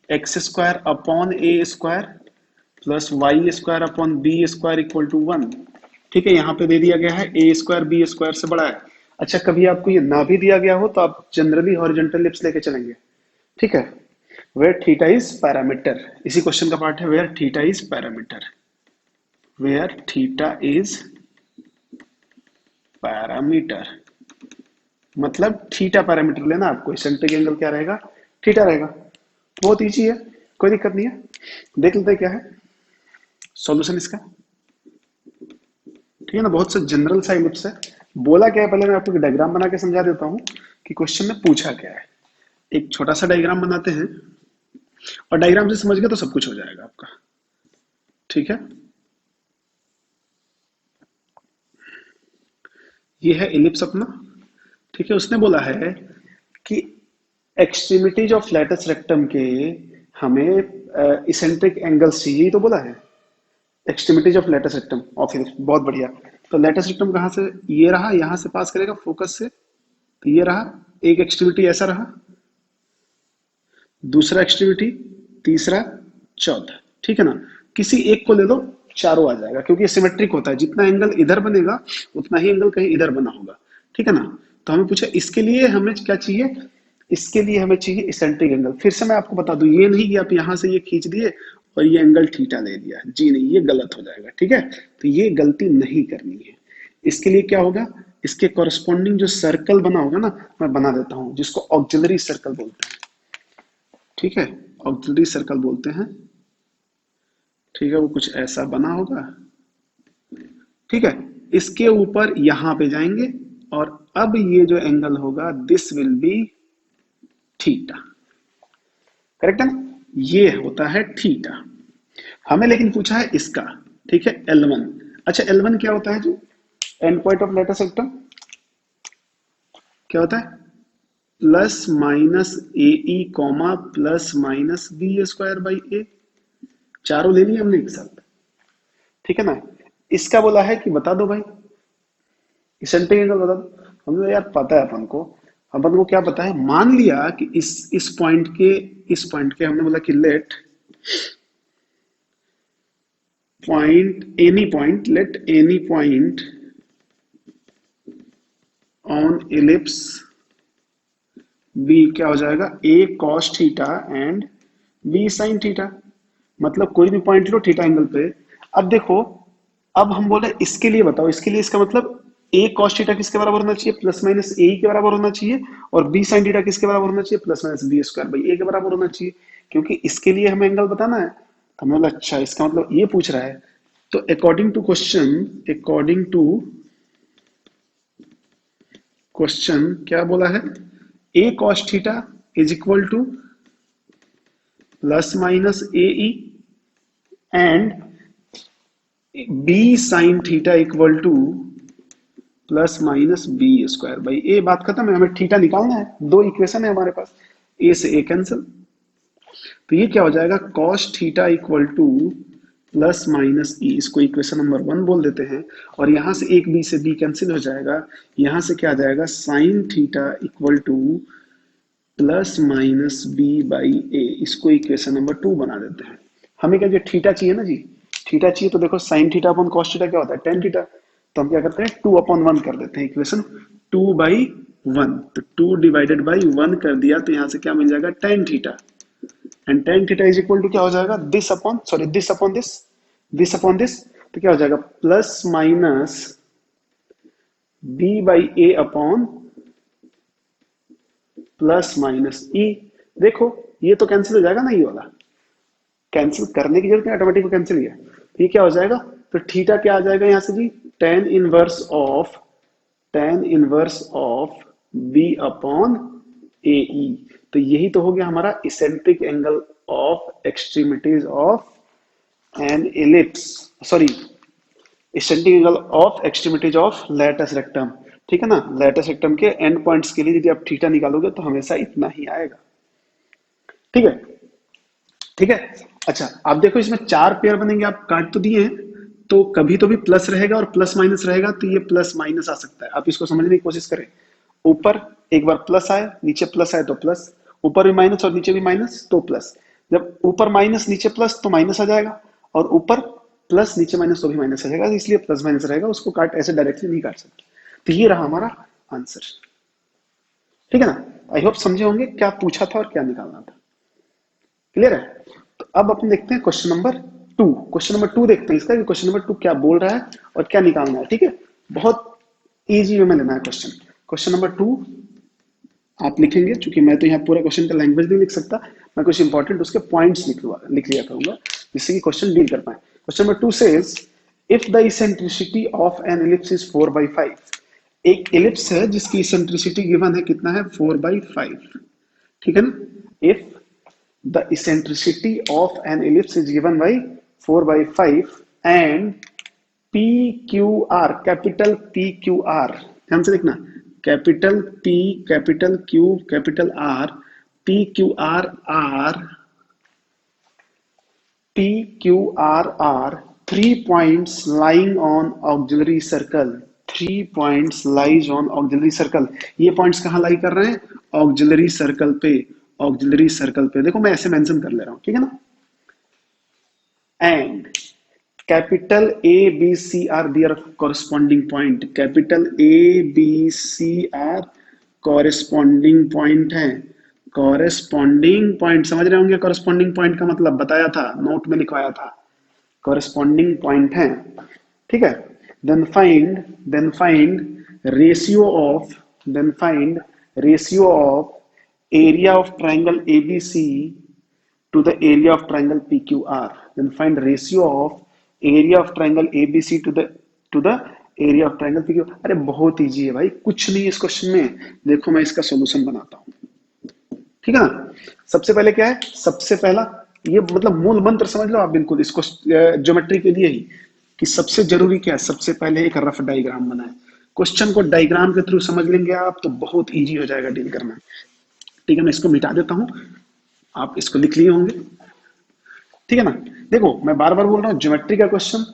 x square upon a square plus y square upon b square equal to 1, ठीक है। यहाँ पे दे दिया गया है ए स्क्वायर बी स्क्वायर से बड़ा है। अच्छा, कभी आपको ये ना भी दिया गया हो तो आप जनरली हॉरिजॉन्टल एलिप्स लेके चलेंगे, ठीक है। वेयर थीटा इज पैरामीटर, इसी क्वेश्चन का पार्ट है, where theta is parameter, where theta is parameter, मतलब थीटा पैरामीटर लेना आपको। इसेंट्रिक एंगल क्या रहेगा, थीटा रहेगा। बहुत इजी है, कोई दिक्कत नहीं है। देख लेते हैं क्या है सॉल्यूशन इसका, ठीक है ना। बहुत से जनरल सा इलिप्स है। बोला क्या है, पहले मैं आपको डायग्राम बना के समझा देता हूँ कि क्वेश्चन में पूछा क्या है। एक छोटा सा डायग्राम बनाते हैं और डायग्राम से समझ गए तो सब कुछ हो जाएगा आपका, ठीक है। ये है इलिप्स अपना, ठीक है। उसने बोला है कि एक्सट्रीमिटीज ऑफ लेटस रेक्टम के हमें इसेंट्रिक एंगल्स चाहिए, तो बोला है extremities of latus rectum of ellipse. बहुत बढ़िया। तो लेटस रेक्टम कहाँ से, ये रहा, यहां से पास करेगा फोकस से, तो ये रहा एक एक्सट्रीमिटी, ऐसा रहा दूसरा एक्सट्रीमिटी, तीसरा, चौथा, ठीक है ना। किसी एक को ले लो, चारों आ जाएगा, क्योंकि सिमेट्रिक होता है। जितना एंगल इधर बनेगा उतना ही एंगल कहीं इधर बना होगा, ठीक है ना। तो हमें पूछा इसके लिए हमें क्या चाहिए, इसके लिए हमें चाहिए इसेंट्रिक एंगल। फिर से मैं आपको बता दूं, ये नहीं कि आप यहां से ये खींच दिए और ये एंगल थीटा ले लिया, जी नहीं, ये गलत हो जाएगा, ठीक है। तो ये गलती नहीं करनी है। इसके लिए क्या होगा, इसके कॉरस्पॉन्डिंग जो सर्कल बना होगा ना, मैं बना देता हूं, जिसको ऑक्सिलरी सर्कल बोलते हैं, ठीक है। ऑक्सिलरी सर्कल बोलते हैं, ठीक है। वो कुछ ऐसा बना होगा, ठीक है। इसके ऊपर यहां पे जाएंगे और अब ये जो एंगल होगा this will be theta, correct है ना। ये होता है थीटा। हमें लेकिन पूछा है इसका, ठीक है, L1। अच्छा, L1 क्या होता है जी, end point of latus rectum क्या होता है, plus minus a e comma plus minus b square by a. चारों ले लिए हमने एक साथ, ठीक है ना। इसका बोला है कि बता दो भाई इसेंट्रिक एंगल बता दो। हमने यार पता है अपन को क्या पता है, मान लिया कि इस पॉइंट के हमने बोला कि late let any point on ellipse b क्या हो जाएगा, a cos theta and b sin theta. मतलब कोई भी पॉइंट लो थीटा एंगल पे। अब देखो, अब हम बोले इसके लिए बताओ, इसके लिए इसका मतलब a cos थीटा किसके बराबर होना चाहिए, प्लस माइनस ए के बराबर होना चाहिए, और b sin थीटा किसके बराबर होना चाहिए, plus minus b square by a के बराबर होना चाहिए, क्योंकि इसके लिए हमें एंगल बताना है। तो हमने बोला अच्छा, इसका मतलब ये पूछ रहा है। तो अकॉर्डिंग टू क्वेश्चन क्या बोला है, a cos theta is equal to plus minus a e and b sine theta equal to plus minus b square. भाई ए बात खत्म है, हमें थीटा निकालना है, दो इक्वेशन है हमारे पास, ए से ए कैंसिल, तो ये क्या हो जाएगा cos theta equal to plus minus e, इसको इक्वेशन नंबर 1 बोल देते हैं। और यहां से एक बी से बी कैंसिल हो जाएगा, यहां से क्या आ जाएगा sine theta equal to plus minus b by a, इसको इक्वेशन नंबर 2 बना देते हैं। हमें क्या चाहिए, थीटा चाहिए ना जी, थीटा चाहिए, तो देखो sine theta upon cos theta क्या होता है, टेन थीटा, तो हम क्या करते हैं 2 अपॉन 1 कर देते हैं, इक्वेशन 2 बाई 1, तो 2 डिवाइडेड बाई 1 कर दिया, तो यहां से क्या मिल जाएगा tan theta, and tan theta is equal to क्या हो जाएगा दिस अपॉन दिस, तो क्या हो जाएगा plus minus b by a upon plus minus e. देखो ये तो कैंसिल हो जाएगा ना, ये वाला कैंसिल करने की जरूरत नहीं, ऑटोमेटिक कैंसिल ही है, तो ये क्या हो जाएगा, तो थीटा क्या आ जाएगा यहां से जी, tan inverse of b upon a e, तो यही तो हो गया हमारा eccentric angle of extremities of an ellipse, sorry eccentric angle of extremities of latus rectum. ठीक है ना, लैटिस रेक्टम के एंड पॉइंट्स के लिए यदि आप थीटा निकालोगे तो हमेशा इतना ही आएगा। ठीक है, ठीक है। अच्छा आप देखो इसमें चार पेयर बनेंगे, आप काट तो दिए हैं, तो कभी तो भी प्लस रहेगा और प्लस माइनस रहेगा, तो ये प्लस माइनस आ सकता है, आप इसको समझने की कोशिश करें। ऊपर एक बार प्लस आए, नीचे प्लस आए तो प्लस, ऊपर भी माइनस और नीचे भी माइनस तो प्लस, जब ऊपर माइनस नीचे प्लस तो माइनस आ जाएगा, और ऊपर प्लस नीचे माइनस तो भी माइनस आ जाएगा, इसलिए प्लस माइनस रहेगा, उसको काट ऐसे डायरेक्टली नहीं काट सकते। तो ये रहा हमारा आंसर। ठीक है ना, आई होप समझे होंगे क्या पूछा था और क्या निकालना था, क्लियर है। तो अब अपन देखते हैं क्वेश्चन नंबर टू देखते हैं इसका, कि क्वेश्चन नंबर 2 क्या बोल रहा है और क्या निकालना है। ठीक है, बहुत इजी वे में लेना है क्वेश्चन नंबर 2 आप लिखेंगे, क्योंकि मैं तो यहाँ पूरा क्वेश्चन का लैंग्वेज नहीं लिख सकता, मैं कुछ इंपॉर्टेंट उसके पॉइंट्स लिख लिया करूंगा, जिससे कि क्वेश्चन डील कर पाए। Question number 2 says if the eccentricity of an ellipse is 4/5, एक इलिप्स है जिसकी इसेंट्रिसिटी गिवन है कितना है 4/5, ठीक है ना। If the eccentricity of an ellipse is given by 4/5 and PQR, capital PQR, ध्यान से देखना, capital P capital Q capital R, PQR R, PQR are 3 points lying on auxiliary circle, 3 points lies on auxiliary circle। ये points कहाँ लाई कर रहे हैं, auxiliary circle पे, auxiliary circle पे, देखो मैं ऐसे मेंशन कर ले रहा हूं, ठीक है ना। And capital A B C are their corresponding point, capital A B C are corresponding point है, कॉरेस्पॉन्डिंग पॉइंट समझ रहे होंगे, कॉरेस्पॉन्डिंग पॉइंट का मतलब बताया था, नोट में लिखवाया था, कॉरेस्पॉन्डिंग पॉइंट है, ठीक है। Then find ratio of area of triangle ABC to the area of triangle PQR. Then find ratio of area of triangle ABC to the area of triangle PQR। अरे बहुत easy है भाई, कुछ नहीं इस क्वेश्चन में, देखो मैं इसका सॉल्यूशन बनाता हूँ, ठीक है ना। सबसे पहले क्या है, सबसे पहला ये मतलब मूल मंत्र समझ लो आप बिल्कुल इसको, ज्योमेट्री के लिए ही, कि सबसे जरूरी क्या है, सबसे पहले एक रफ डायग्राम बनाए। क्वेश्चन को डायग्राम के थ्रू समझ लेंगे आप तो बहुत इजी हो जाएगा डील करना। ठीक है, मैं इसको मिटा देता हूं, आप इसको लिख लिए होंगे, ठीक है ना। देखो मैं बार बार बोल रहा हूँ, ज्योमेट्री का क्वेश्चन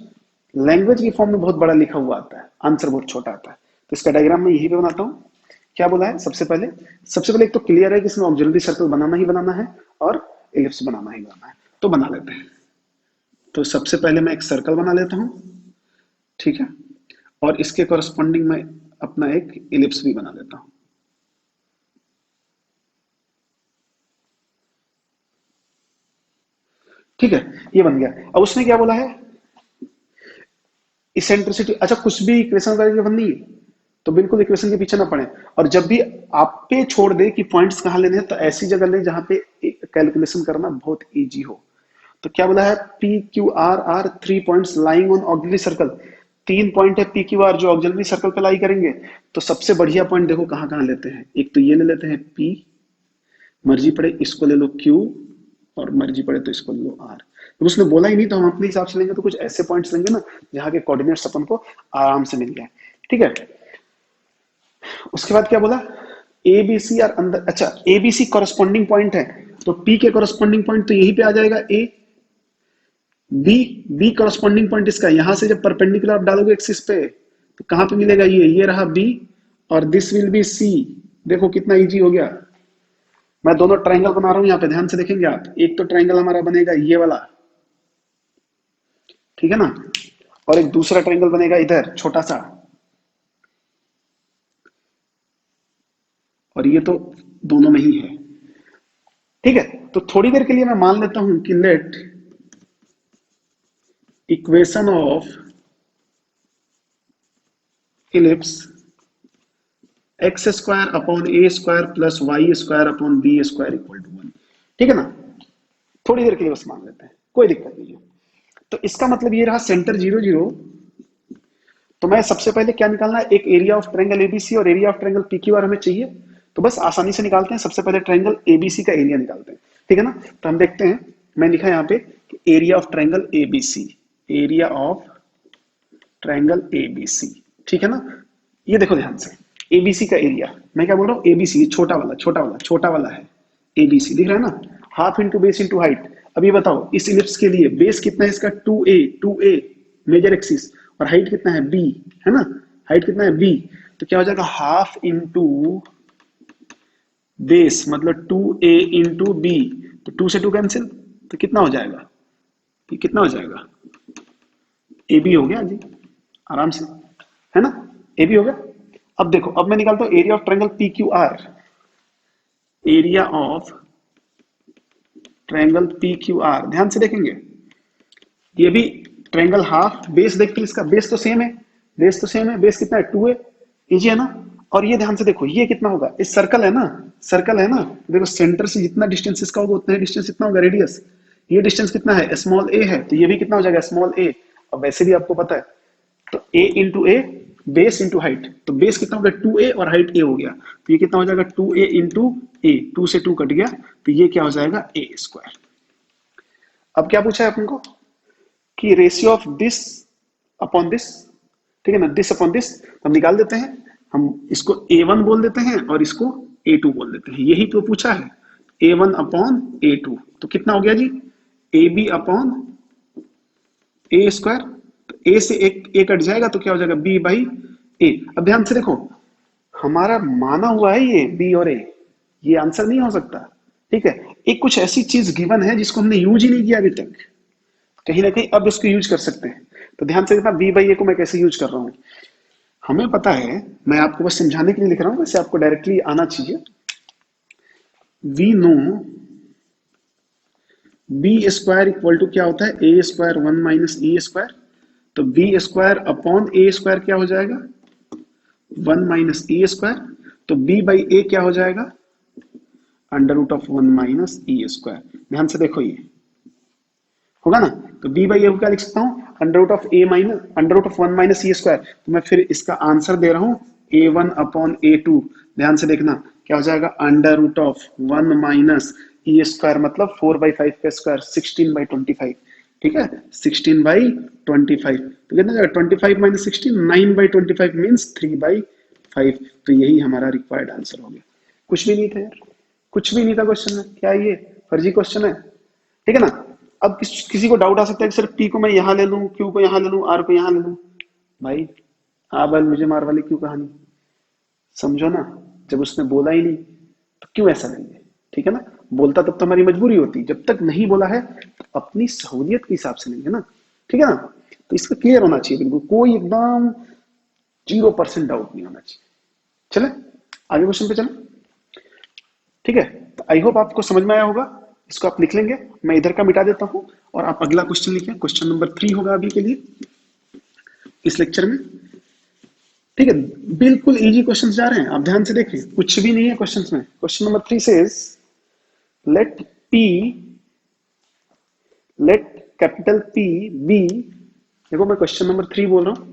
लैंग्वेज की फॉर्म में बहुत बड़ा लिखा हुआ आता है, आंसर बहुत छोटा आता है, तो इसका डायग्राम मैं यही पे बनाता हूँ। क्या बोला है, सबसे पहले एक तो क्लियर है कि इसमें ऑक्सिलरी सर्कल बनाना ही बनाना है और इलिप्स बनाना ही बनाना है, तो बना लेते हैं। तो सबसे पहले मैं एक सर्कल बना लेता हूं, ठीक है, और इसके कॉरस्पॉन्डिंग में अपना एक इलिप्स भी बना लेता हूं। ठीक है, ये बन गया। अब उसने क्या बोला है, इसेंट्रिसिटी, अच्छा कुछ भी इक्वेशन का बननी है तो बिल्कुल इक्वेशन के पीछे ना पड़े, और जब भी आप पे छोड़ दे कि पॉइंट्स कहां लेने हैं, तो ऐसी जगह ले जहां पे कैलकुलेशन करना बहुत इजी हो। तो क्या बोला है, P Q R are 3 points lying on auxiliary circle, 3 point है पी क्यू आर जो ऑक्सिलरी सर्कल पे लाई करेंगे। तो सबसे बढ़िया पॉइंट देखो कहां कहां लेते हैं, एक तो ये ले लेते हैं पी, मर्जी पड़े इसको ले लो क्यू, और मर्जी पड़े तो इसको लो आर। तो उसने बोला ही नहीं तो हम अपने हिसाब से लेंगे, तो कुछ ऐसे पॉइंट्स लेंगे ना जहाँ के कोऑर्डिनेट्स अपन को आराम से मिल जाए। ठीक है, उसके बाद क्या बोला, ए बी सी और अंदर, अच्छा a B c corresponding point है तो पी के कॉरेस्पॉन्डिंग पॉइंट तो यहीं पे आ जाएगा ए। बी, बी कॉरेस्पॉन्डिंग पॉइंट इसका, यहां से जब परपेंडिकुलर आप डालोगे एक्सिस पे तो कहां पे मिलेगा, ये रहा बी और दिस विल बी सी। देखो कितना इजी हो गया। मैं दोनों ट्रायंगल बना रहा हूं, यहाँ पे ध्यान से देखेंगे आप, एक तो ट्रायंगल हमारा बनेगा ये वाला, ठीक है ना, और एक दूसरा ट्रायंगल बनेगा इधर छोटा सा, और ये तो दोनों में ही है। ठीक है, तो थोड़ी देर के लिए मैं मान लेता हूं कि let equation of ellipse x square upon a square plus y square upon b square equal to 1। ठीक है ना, थोड़ी देर के लिए बस मान लेते हैं, कोई दिक्कत नहीं है। तो इसका मतलब ये रहा सेंटर 0 0। तो मैं सबसे पहले क्या निकालना है, एक एरिया ऑफ ट्रायंगल एबीसी और एरिया ऑफ ट्रायंगल पीक्यूआर हमें चाहिए। तो बस आसानी से निकालते हैं, सबसे पहले ट्रायंगल एबीसी का एरिया निकालते हैं। ठीक है ना, तो हम देखते हैं, मैं लिखा यहाँ पे area of triangle ABC, area of triangle ABC. ठीक है ना, ये देखो ध्यान से, एबीसी का एरिया, मैं क्या बोल रहा हूँ, एबीसी छोटा वाला छोटा वाला छोटा वाला है, एबीसी दिख रहा है ना, half into base into height. अब ये बताओ इस इलिप्स के लिए बेस कितना है इसका, 2a मेजर एक्सिस, और हाइट कितना है b, है ना, हाइट कितना है b, तो क्या हो जाएगा हाफ इंटू बेस मतलब 2a इंटू बी, तो 2 से 2 कैंसिल, तो कितना हो जाएगा, ये कितना हो जाएगा, ए बी हो गया जी, आराम से, है ना, ए बी हो गया। अब देखो, अब मैं निकालता हूं area of triangle P Q are, area of triangle P Q are, ध्यान से देखेंगे, ये भी ट्रायंगल हाफ, बेस देखते हैं इसका, बेस तो सेम है, बेस तो सेम है, बेस कितना है 2a, इजी है ना। और ये ध्यान से देखो ये कितना होगा, इस सर्कल है ना, सर्कल है ना, देखो सेंटर से जितना डिस्टेंस इसका होगा उतना ही डिस्टेंस इतना होगा रेडियस, ये डिस्टेंस कितना है स्मॉल ए है, तो ये भी कितना हो जाएगा स्मॉल ए। अब वैसे भी आपको पता है, तो ए इंटू ए, बेस इंटू हाइट, तो बेस कितना हो गया 2a और हाइट a हो गया, तो ये कितना हो जाएगा 2a इंटू ए, 2 से 2 कट गया, तो ये क्या हो जाएगा a स्क्वायर। अब क्या पूछा है अपन को कि ratio of this upon this, ठीक है ना, दिस अपॉन दिस हम निकाल देते हैं, हम इसको a1 बोल देते हैं और इसको a2 बोल देते हैं, यही तो पूछा है, a1 अपॉन a2, तो कितना हो गया जी, ab अपॉन ए स्क्वायर, तो ए से एक ए कट जाएगा तो क्या हो जाएगा बी बाई ए। अब ध्यान से देखो, हमारा माना हुआ है ये बी और ए, ये आंसर नहीं हो सकता। ठीक है, एक कुछ ऐसी चीज गिवन है जिसको हमने यूज ही नहीं किया अभी तक, कहीं ना कहीं अब उसको यूज कर सकते हैं। तो ध्यान से देखना बी बाई ए को मैं कैसे यूज कर रहा हूं, हमें पता है, मैं आपको बस समझाने के लिए लिख रहा हूं, वैसे आपको डायरेक्टली आना चाहिए। We know b square equal to क्या होता है, a square 1 minus e square, तो b square upon a square क्या हो जाएगा 1 माइनस ई स्क्वायर, तो बी बाई ए क्या हो जाएगा under root of 1 minus e square. ध्यान से देखो ये होगा ना, तो बी बाई ए को क्या लिख सकता हूँ under root of a minus under root of 1 minus e square, तो मैं फिर इसका आंसर दे रहा हूँ a1 अपॉन a2। ध्यान से देखना क्या हो जाएगा under root of 1 minus e square मतलब 4/5 का स्क्वायर 16/25। ठीक है, 16/25, तो कितना जाएगा 25 माइनस 16 9/25 मीन्स 3/5। तो यही हमारा रिक्वायर्ड आंसर हो गया, कुछ भी नहीं था यार, कुछ भी नहीं था क्वेश्चन में, क्या ये फर्जी क्वेश्चन है। ठीक है ना, अब किसी को डाउट आ सकता है कि सर पी को मैं यहां ले लूं, क्यू को यहां ले लूं, आर को यहां ले लूं, भाई बल मुझे मार वाली क्यों कहानी, समझो ना, जब उसने बोला ही नहीं तो क्यों ऐसा लेंगे। ठीक है ना, बोलता तब तो हमारी मजबूरी होती, जब तक नहीं बोला है तो अपनी सहूलियत के हिसाब से लेंगे ना। ठीक है ना, तो इसका क्लियर होना चाहिए बिल्कुल, कोई एकदम 0% डाउट नहीं होना चाहिए। चले आगे क्वेश्चन पे चले। ठीक है, तो आई होप आपको समझ में आया होगा, इसको आप लिख लेंगे, मैं इधर का मिटा देता हूं और आप अगला क्वेश्चन लिखें, क्वेश्चन नंबर 3 होगा अभी के लिए इस लेक्चर में। ठीक है, बिल्कुल इजी क्वेश्चंस जा रहे हैं, आप ध्यान से देखें, कुछ भी नहीं है क्वेश्चंस में। Question number 3 says let P, let capital P be, देखो मैं क्वेश्चन नंबर 3 बोल रहा हूं,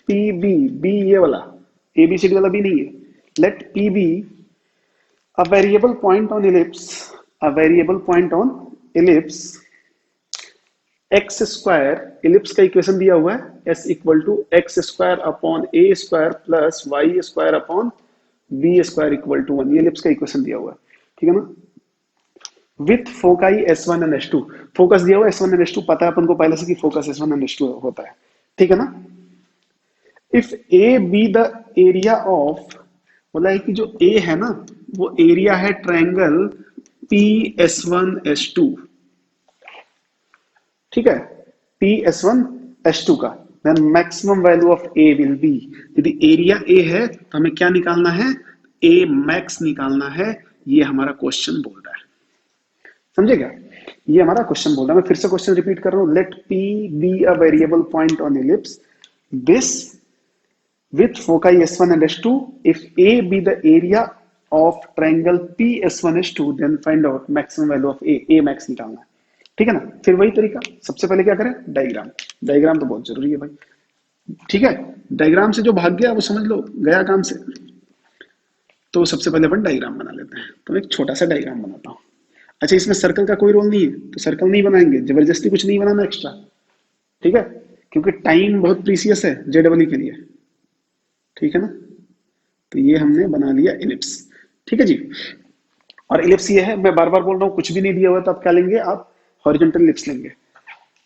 पी बी, बी ये वाला एबीसीडी वाला बी नहीं है, let P be a variable point on ellipse a variable point on ellipse x square, ellipse का इक्वेशन दिया हुआ है as equal to x square upon a square plus y square upon b square equal to 1, ये ellipse का equation दिया हुआ है, ठीक है ना। With foci S one and S two, focus दिया हुआ S one and S two, पता है अपन को पहले से कि focus S one and S two होता है, ठीक है ना। If a b the area of, बोला है कि जो ए है ना वो एरिया है triangle P S one S two, ठीक है, p S one S two का, then maximum value of a will be, यदि एरिया ए है तो हमें क्या निकालना है, ए मैक्स निकालना है, ये हमारा क्वेश्चन बोल रहा है, समझे क्या। ये हमारा क्वेश्चन बोल रहा है, मैं फिर से क्वेश्चन रिपीट कर रहा हूं, let P be a variable point on ellipse this with foci S1 and S2, if A be the area of triangle PS1S2, then find out maximum value of A max निकालना है, ठीक है ना। फिर वही तरीका, सबसे पहले क्या करें, डायग्राम, डायग्राम तो बहुत जरूरी है भाई, ठीक है। डायग्राम से जो भाग गया वो समझ लो गया काम से, तो सबसे पहले अपन डायग्राम बना लेते हैं, तो एक छोटा सा डायग्राम बनाता हूँ। अच्छा, इसमें सर्कल का कोई रोल नहीं है तो सर्कल नहीं बनाएंगे, जबरदस्ती कुछ नहीं बनाना एक्स्ट्रा, ठीक है, क्योंकि टाइम बहुत प्रीसियस है जेडबल के लिए, ठीक है ना। तो ये हमने बना लिया इलिप्स, ठीक है जी। और इलिप्स ये है, मैं बार बार बोल रहा हूँ, कुछ भी नहीं दिया हुआ तो आप क्या लेंगे, आप हॉरिजॉन्टल इलिप्स लेंगे।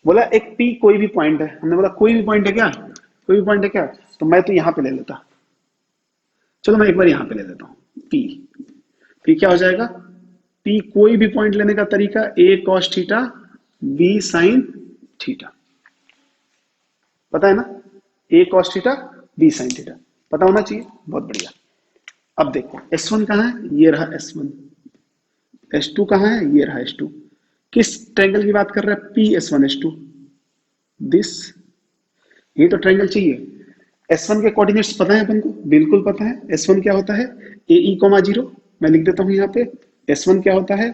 बोला एक पी कोई भी पॉइंट है, हमने बोला कोई भी पॉइंट है क्या, कोई भी पॉइंट है क्या, तो मैं तो यहां पे ले लेता, चलो मैं एक बार यहां पे ले लेता हूं पी, पी क्या हो जाएगा, पी कोई भी पॉइंट लेने का तरीका a cos theta b sine theta, पता है ना, a cos theta b sine theta पता होना चाहिए, बहुत बढ़िया। अब देखो S1 कहाँ है, ये रहा S1, S2 कहाँ है, ये रहा S2, किस ट्रायंगल की बात कर रहा है, PS1S2, दिस, ये तो ट्रायंगल चाहिए। S1 के कोऑर्डिनेट्स पता है अपन को, बिल्कुल पता है, S1 क्या होता है, ए ई कोमा जीरो, मैं लिख देता हूं यहाँ पे, S1 क्या होता है,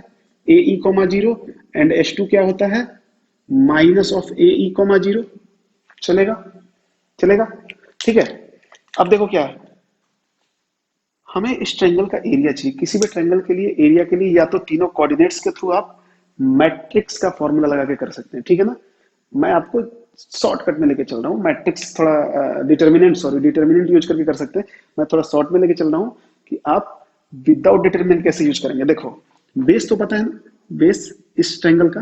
a e comma zero, and S2 क्या होता है, minus of a e comma zero, चलेगा, चलेगा, ठीक है। अब देखो क्या है, हमें इस ट्रायंगल का एरिया चाहिए, किसी भी ट्रायंगल के लिए एरिया के लिए या तो तीनों कोऑर्डिनेट्स के थ्रू आप मैट्रिक्स का फॉर्मूला लगा के कर सकते हैं, ठीक है ना। मैं आपको शॉर्टकट में लेके चल रहा हूँ, मैट्रिक्स थोड़ा डिटर्मिनेंट यूज करके कर सकते हैं, मैं थोड़ा शॉर्ट में लेके चल रहा हूँ कि आप विदाउट डिटर्मिनेंट कैसे यूज करेंगे। देखो बेस तो पता है ना, बेस इस ट्रायंगल का,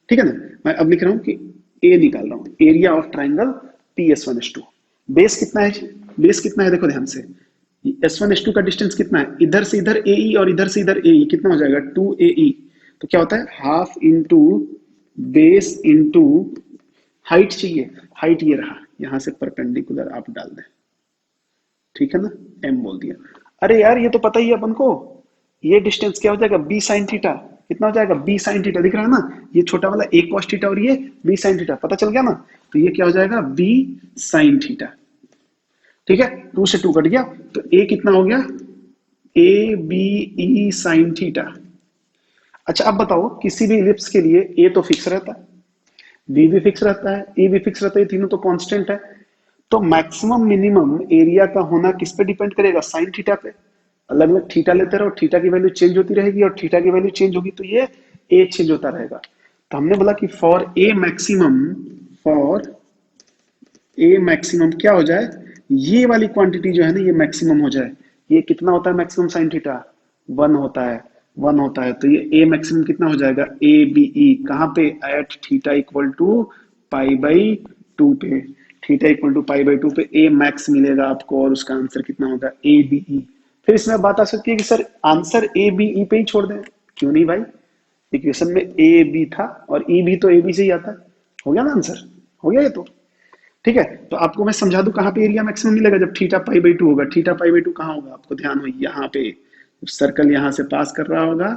ठीक है ना। मैं अब लिख रहा हूँ कि ए निकाल रहा हूँ, area of triangle P S one S two, base कितना है, बेस कितना है देखो ध्यान से, S1 S2 का डिस्टेंस कितना है, इधर से इधर AE और इधर से इधर AE, कितना हो जाएगा 2AE, तो क्या होता है half into base into height चाहिए, हाइट ये रहा, यहां से परपेंडिकुलर आप डाल दें, ठीक है ना, M बोल दिया। अरे यार ये तो पता ही है अपन को, ये डिस्टेंस क्या हो जाएगा B साइन थीटा, कितना हो जाएगा B साइन थीटा, दिख रहा है ना, ये छोटा वाला A cos थीटा और ये B साइन थीटा, पता चल गया ना, तो ये क्या हो जाएगा B साइन थीटा, ठीक है, 2 से 2 कट गया, तो ए कितना हो गया, a b e sine theta. अच्छा अब बताओ किसी भी इलिप्स के लिए ए तो फिक्स रहता है, बी भी फिक्स रहता है, ए भी फिक्स रहता है, तीनों तो कांस्टेंट है, तो मैक्सिमम मिनिमम एरिया का होना किस पे डिपेंड करेगा, साइन थीटा पे। अलग अलग थीटा लेते रहो, थीटा की वैल्यू चेंज होती रहेगी, और थीटा की वैल्यू चेंज होगी तो ये ए चेंज होता रहेगा। तो हमने बोला कि for a maximum, for a maximum क्या हो जाए, ये वाली क्वांटिटी जो है ना ये मैक्सिमम हो जाए, ये कितना होता है मैक्सिमम साइन थीटा, 1 होता है, 1 होता है, तो ये ए मैक्सिमम कितना हो जाएगा, ए बी ई, कहाँ पे, at theta equal to pi by 2 पे, theta equal to pi by 2 पे ए मैक्स मिलेगा आपको, और उसका आंसर कितना होगा, ए बी ई। फिर इसमें बात आ सकती है कि sir answer a b e पे ही छोड़ दें, क्यों नहीं भाई, इक्वेशन में ए बी था और ई भी तो ए बी से ही आता है, हो गया ना आंसर, हो गया ये तो, ठीक है। तो आपको मैं समझा दूं कहां पे एरिया मैक्सिमम मिलेगा, जब थीटा पाई बाई 2 होगा, थीटा पाई बाई 2 कहां होगा, आपको ध्यान हो यहाँ पे, सर्कल यहां से पास कर रहा होगा,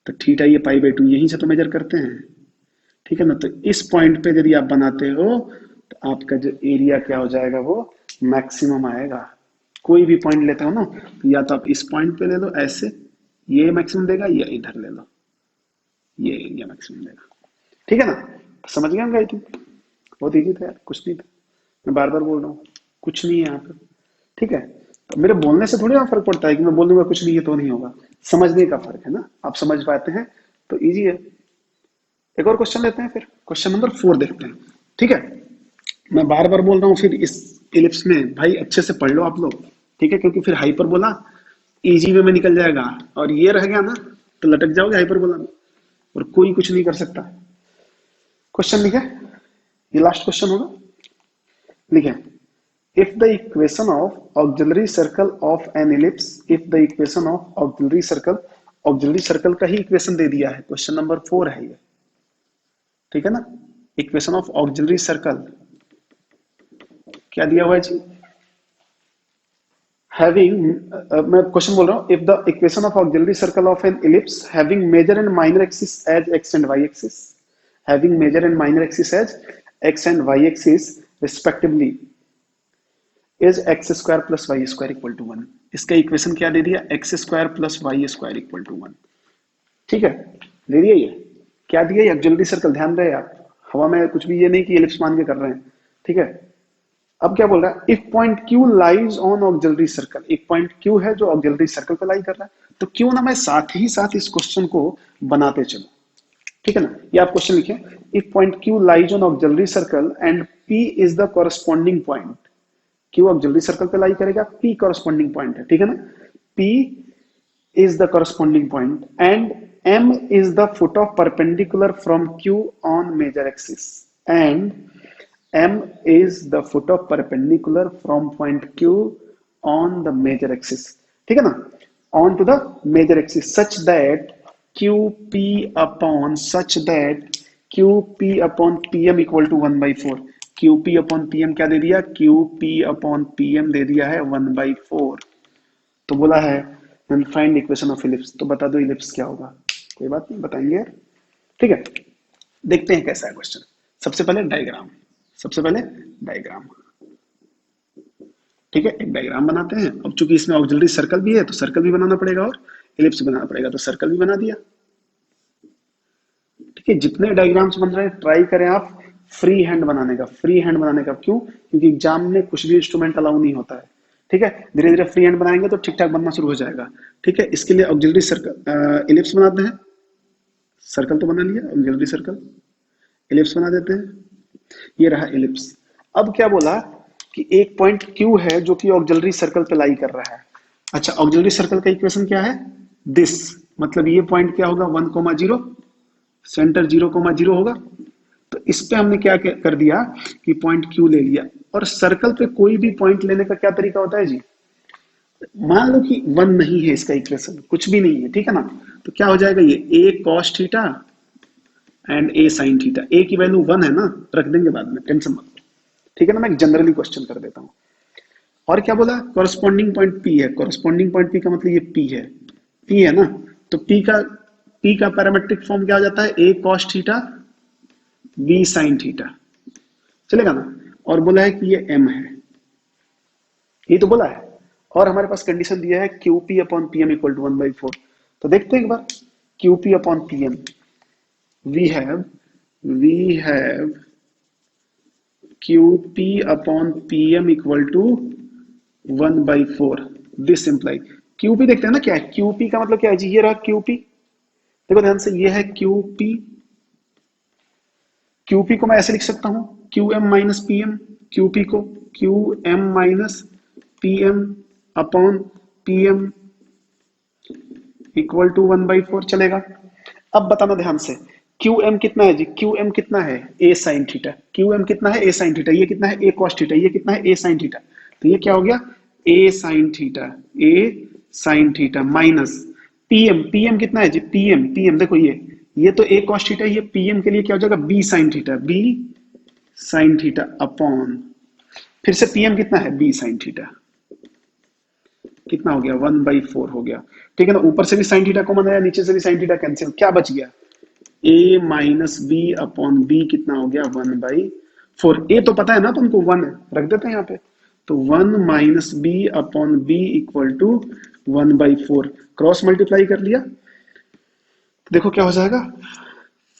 तो थीटा ये पाई बाई 2 यहीं से तो मेजर करते हैं, ठीक है ना। तो इस पॉइंट पे यदि आप बनाते हो तो आपका जो एरिया क्या हो जाएगा, वो मैक्सिमम आएगा। कोई भी पॉइंट लेते हो ना, तो या तो आप इस पॉइंट पे ले लो ऐसे, ये मैक्सिमम देगा, या इधर ले लो, ये एरिया मैक्सिमम देगा, ठीक है ना। समझ गए हम, आई थिंक बहुत इजी था यार, कुछ नहीं था, मैं बार बार बोल रहा हूँ, कुछ नहीं है यहाँ पे, ठीक है। तो मेरे बोलने से थोड़ी ना फर्क पड़ता है कि मैं बोल दूंगा कुछ नहीं है तो नहीं होगा। समझने का फर्क है ना, आप समझ पाते हैं तो इजी है। एक और क्वेश्चन लेते हैं, फिर क्वेश्चन नंबर 4 देखते हैं। ठीक है, मैं बार बार बोल रहा हूँ फिर इस इलिप्स में भाई अच्छे से पढ़ लो आप लोग। ठीक है, क्योंकि फिर हाइपरबोला इजी वे में निकल जाएगा, और ये रह गया ना तो लटक जाओगे हाइपरबोला में, और कोई कुछ नहीं कर सकता। क्वेश्चन लिखे, ये लास्ट क्वेश्चन होगा। लिखे, if the equation of auxiliary circle of an ellipse, if the equation of auxiliary circle का ही इक्वेशन दे दिया है, क्वेश्चन नंबर 4 है ये। ठीक है ना, इक्वेशन ऑफ ऑक्सिलरी सर्कल क्या दिया हुआ है जी, having मैं क्वेश्चन बोल रहा हूँ, if the equation of auxiliary circle of an ellipse having major and minor axis as x and y axis, having major and minor axis as x and y axis respectively is x square plus y square equal to 1। इसका equation क्या दे दिया, x square plus y square equal to 1। ठीक है, दे दिया ये, क्या दिया ये, ऑक्सिलरी सर्कल। ध्यान रहे आप, हवा में कुछ भी ये नहीं कि एलिप्स मान के कर रहे हैं। ठीक है, अब क्या बोल रहा है, if point Q lies on auxiliary circle, एक पॉइंट क्यू है जो ऑक्सिलरी सर्कल पे लाई कर रहा है, तो क्यों ना मैं साथ ही साथ इस क्वेश्चन को बनाते चलूं। ठीक है ना, ये आप क्वेश्चन लिखे, if point Q lies on auxiliary circle and P is the corresponding point, Q auxiliary circle पे लाई करेगा, पी कॉरस्पॉन्डिंग पॉइंट है। ठीक है ना, P is the corresponding point and m is the foot of perpendicular from q on major axis, and m is the foot of perpendicular from point q on the major axis। ठीक है ना, on to the major axis such that qp upon such that qp upon pm equal to 1 by 4। qp upon pm क्या दे दिया, qp upon pm दे दिया है 1 by 4। तो बोला है फाइंड इक्वेशन ऑफ इलिप्स, तो बता दो इलिप्स क्या होगा। कोई बात नहीं, बताएंगे। ठीक है, देखते हैं कैसा है क्वेश्चन। सबसे पहले डायग्राम, सबसे पहले डायग्राम। ठीक है, एक डायग्राम बनाते हैं। अब चूंकि इसमें ऑक्सिलरी सर्कल भी है तो सर्कल भी बनाना पड़ेगा और इलिप्स बनाना पड़ेगा, तो सर्कल भी बना दिया। ठीक है, जितने डायग्राम्स बन रहे हैं ट्राई करें आप फ्री हैंड बनाने का, फ्री हैंड बनाने का। क्यों, क्योंकि एग्जाम में कुछ भी इंस्ट्रूमेंट अलाउ नहीं होता है। ठीक है, धीरे धीरे फ्री हैंड बनाएंगे तो ठीक ठाक बनना शुरू हो जाएगा। ठीक है, इसके लिए ऑक्सिलरी सर्कल इलिप्स बनाते हैं। सर्कल तो बना लिया, ऑक्सिलरी सर्कल, इलिप्स बना देते हैं। ये रहा इलिप्स। अब क्या बोला कि एक पॉइंट क्यू है जो कि ऑक्सिलरी सर्कल पे लाई कर रहा है। अच्छा, ऑक्सिलरी सर्कल का इक्वेशन क्या है, दिस, मतलब ये पॉइंट क्या होगा, 1,0, सेंटर 0,0 होगा। तो इस पे हमने क्या कर दिया कि पॉइंट क्यू ले लिया। और सर्कल पे कोई भी पॉइंट लेने का क्या तरीका होता है जी, मान लो कि 1 नहीं है, इसका इक्वेशन कुछ भी नहीं है। ठीक है ना, तो क्या हो जाएगा, ये a cos theta and a sin theta. a की वैल्यू 1 है ना, रख देंगे बाद में, टेंशन मत लो। ठीक है ना, मैं जनरली क्वेश्चन कर देता हूं। और क्या बोला, कॉरस्पॉन्डिंग पॉइंट p है। कॉरस्पॉन्डिंग पॉइंट p का मतलब ये p है, p है ना। तो p का पैरामेट्रिक फॉर्म क्या हो जाता है, a cos theta b sin theta, चलेगा ना। और बोला है कि ये m है, ये तो बोला है। और हमारे पास कंडीशन दिया है QP upon PM equal to 1/4। तो देखते हैं एक बार, QP upon PM, we have QP upon PM equal to 1/4। This imply, QP देखते हैं ना क्या है, QP का मतलब क्या है जी, ये रहा QP। देखो ध्यान से, ये है QP। QP को मैं ऐसे लिख सकता हूं, QM माइनस PM। QP को QM minus PM upon PM equal to 1/4 चलेगा। अब बताना ध्यान से, QM कितना है जी, QM कितना है, A sin थीटा। QM कितना है, A sin थीटा। ये कितना है, A cos थीटा। ये कितना है, A sin थीटा। तो ये क्या हो गया, A sin theta, A sin theta minus PM। PM कितना है जी, PM देखो, ये तो A cos थीटा, ये PM के लिए क्या हो जाएगा, B sin theta, B sin theta upon, फिर से PM कितना है, B sin थीटा। कितना हो गया, 1/4 हो गया। ठीक है ना, ऊपर से भी साइन थीटा कॉमन आया, नीचे से भी साइन थीटा कैंसिल, क्या बच गया, a minus b upon b कितना हो गया, 1/4। ए तो पता है ना तुमको, 1 रख देते हैं यहाँ पे। तो 1 minus b upon b equal to 1/4, cross multiply कर लिया तो देखो क्या हो जाएगा,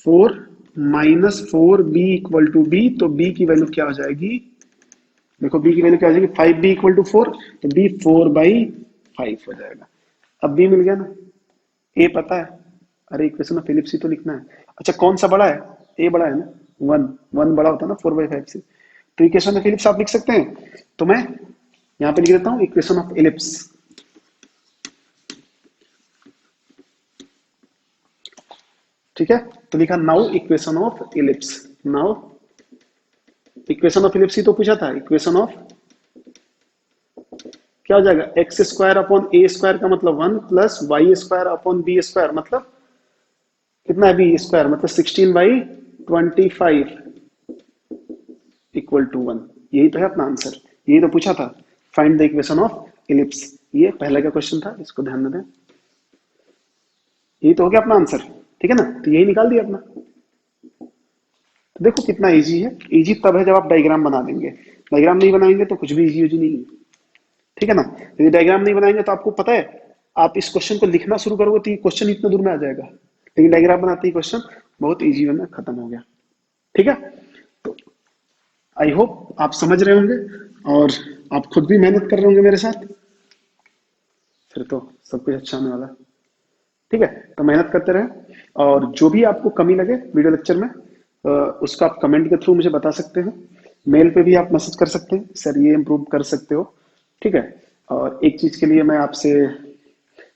4 minus 4 b equal to b. तो बी की वैल्यू क्या हो जाएगी, देखो बी की वैल्यू क्या हो जाएगी, 5b इक्वल टू 4, तो b 4/5 हो जाएगा। अब b मिल गया ना, a पता है, अरे इक्वेशन ऑफ फिलिप्स ही तो लिखना है। अच्छा कौन सा बड़ा है, a बड़ा है ना, 1 1 बड़ा होता है ना 4/5 से, तो इक्वेशन ऑफ फिलिप्स आप लिख सकते हैं। तो मैं यहाँ पे लिख देता हूँ इक्वेशन ऑफ इलिप्स, ठीक है। तो लिखा now equation of ellipse, now equation of ellipse ही तो पूछा था, इक्वेशन ऑफ क्या हो जाएगा, x square upon a square का मतलब 1 plus y square upon b square मतलब कितना है, बी स्क्वायर मतलब 16/25 इक्वल टू 1। यही तो है अपना आंसर, यही तो पूछा था, find the equation of ellipse. ये पहले का क्वेश्चन था, इसको ध्यान में दें, यही तो हो गया अपना आंसर, ठीक है ना, तो यही निकाल दिया अपना। तो देखो कितना इजी है, इजी तब है जब आप डायग्राम बना देंगे, डायग्राम नहीं बनाएंगे तो कुछ भी इजी नहीं है, ठीक है ना। यदि डायग्राम नहीं बनाएंगे तो आपको पता है, आप इस क्वेश्चन को लिखना शुरू करोगे तो ये क्वेश्चन इतना दूर में आ जाएगा, लेकिन डायग्राम बनाते ही क्वेश्चन बहुत इजी में खत्म हो गया, ठीक है। तो आई होप आप समझ रहे होंगे और आप खुद भी मेहनत कर रहे होंगे मेरे साथ, फिर तो सब कुछ अच्छा होने वाला है, ठीक है। तो मेहनत करते रहें, और जो भी आपको कमी लगे वीडियो लेक्चर में उसका आप कमेंट के थ्रू मुझे बता सकते हैं, मेल पे भी आप मैसेज कर सकते हैं, सर ये इम्प्रूव कर सकते हो, ठीक है। और एक चीज के लिए मैं आपसे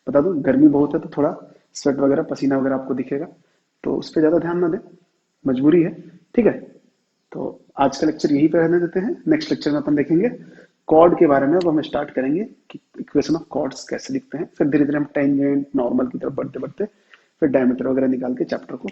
बता दूं, गर्मी बहुत है तो थोड़ा स्वेट वगैरह पसीना वगैरह आपको दिखेगा, तो उस पर ज्यादा ध्यान ना दें, मजबूरी है, ठीक है। तो आज का लेक्चर यहीं पे रहने देते हैं, नेक्स्ट लेक्चर में अपन देखेंगे कॉर्ड के बारे में, अब हम स्टार्ट करेंगे कि इक्वेशन ऑफ कॉर्ड्स कैसे लिखते हैं, फिर धीरे धीरे हम टेंजेंट नॉर्मल की तरफ बढ़ते बढ़ते फिर डायमीटर वगैरह निकाल के चैप्टर को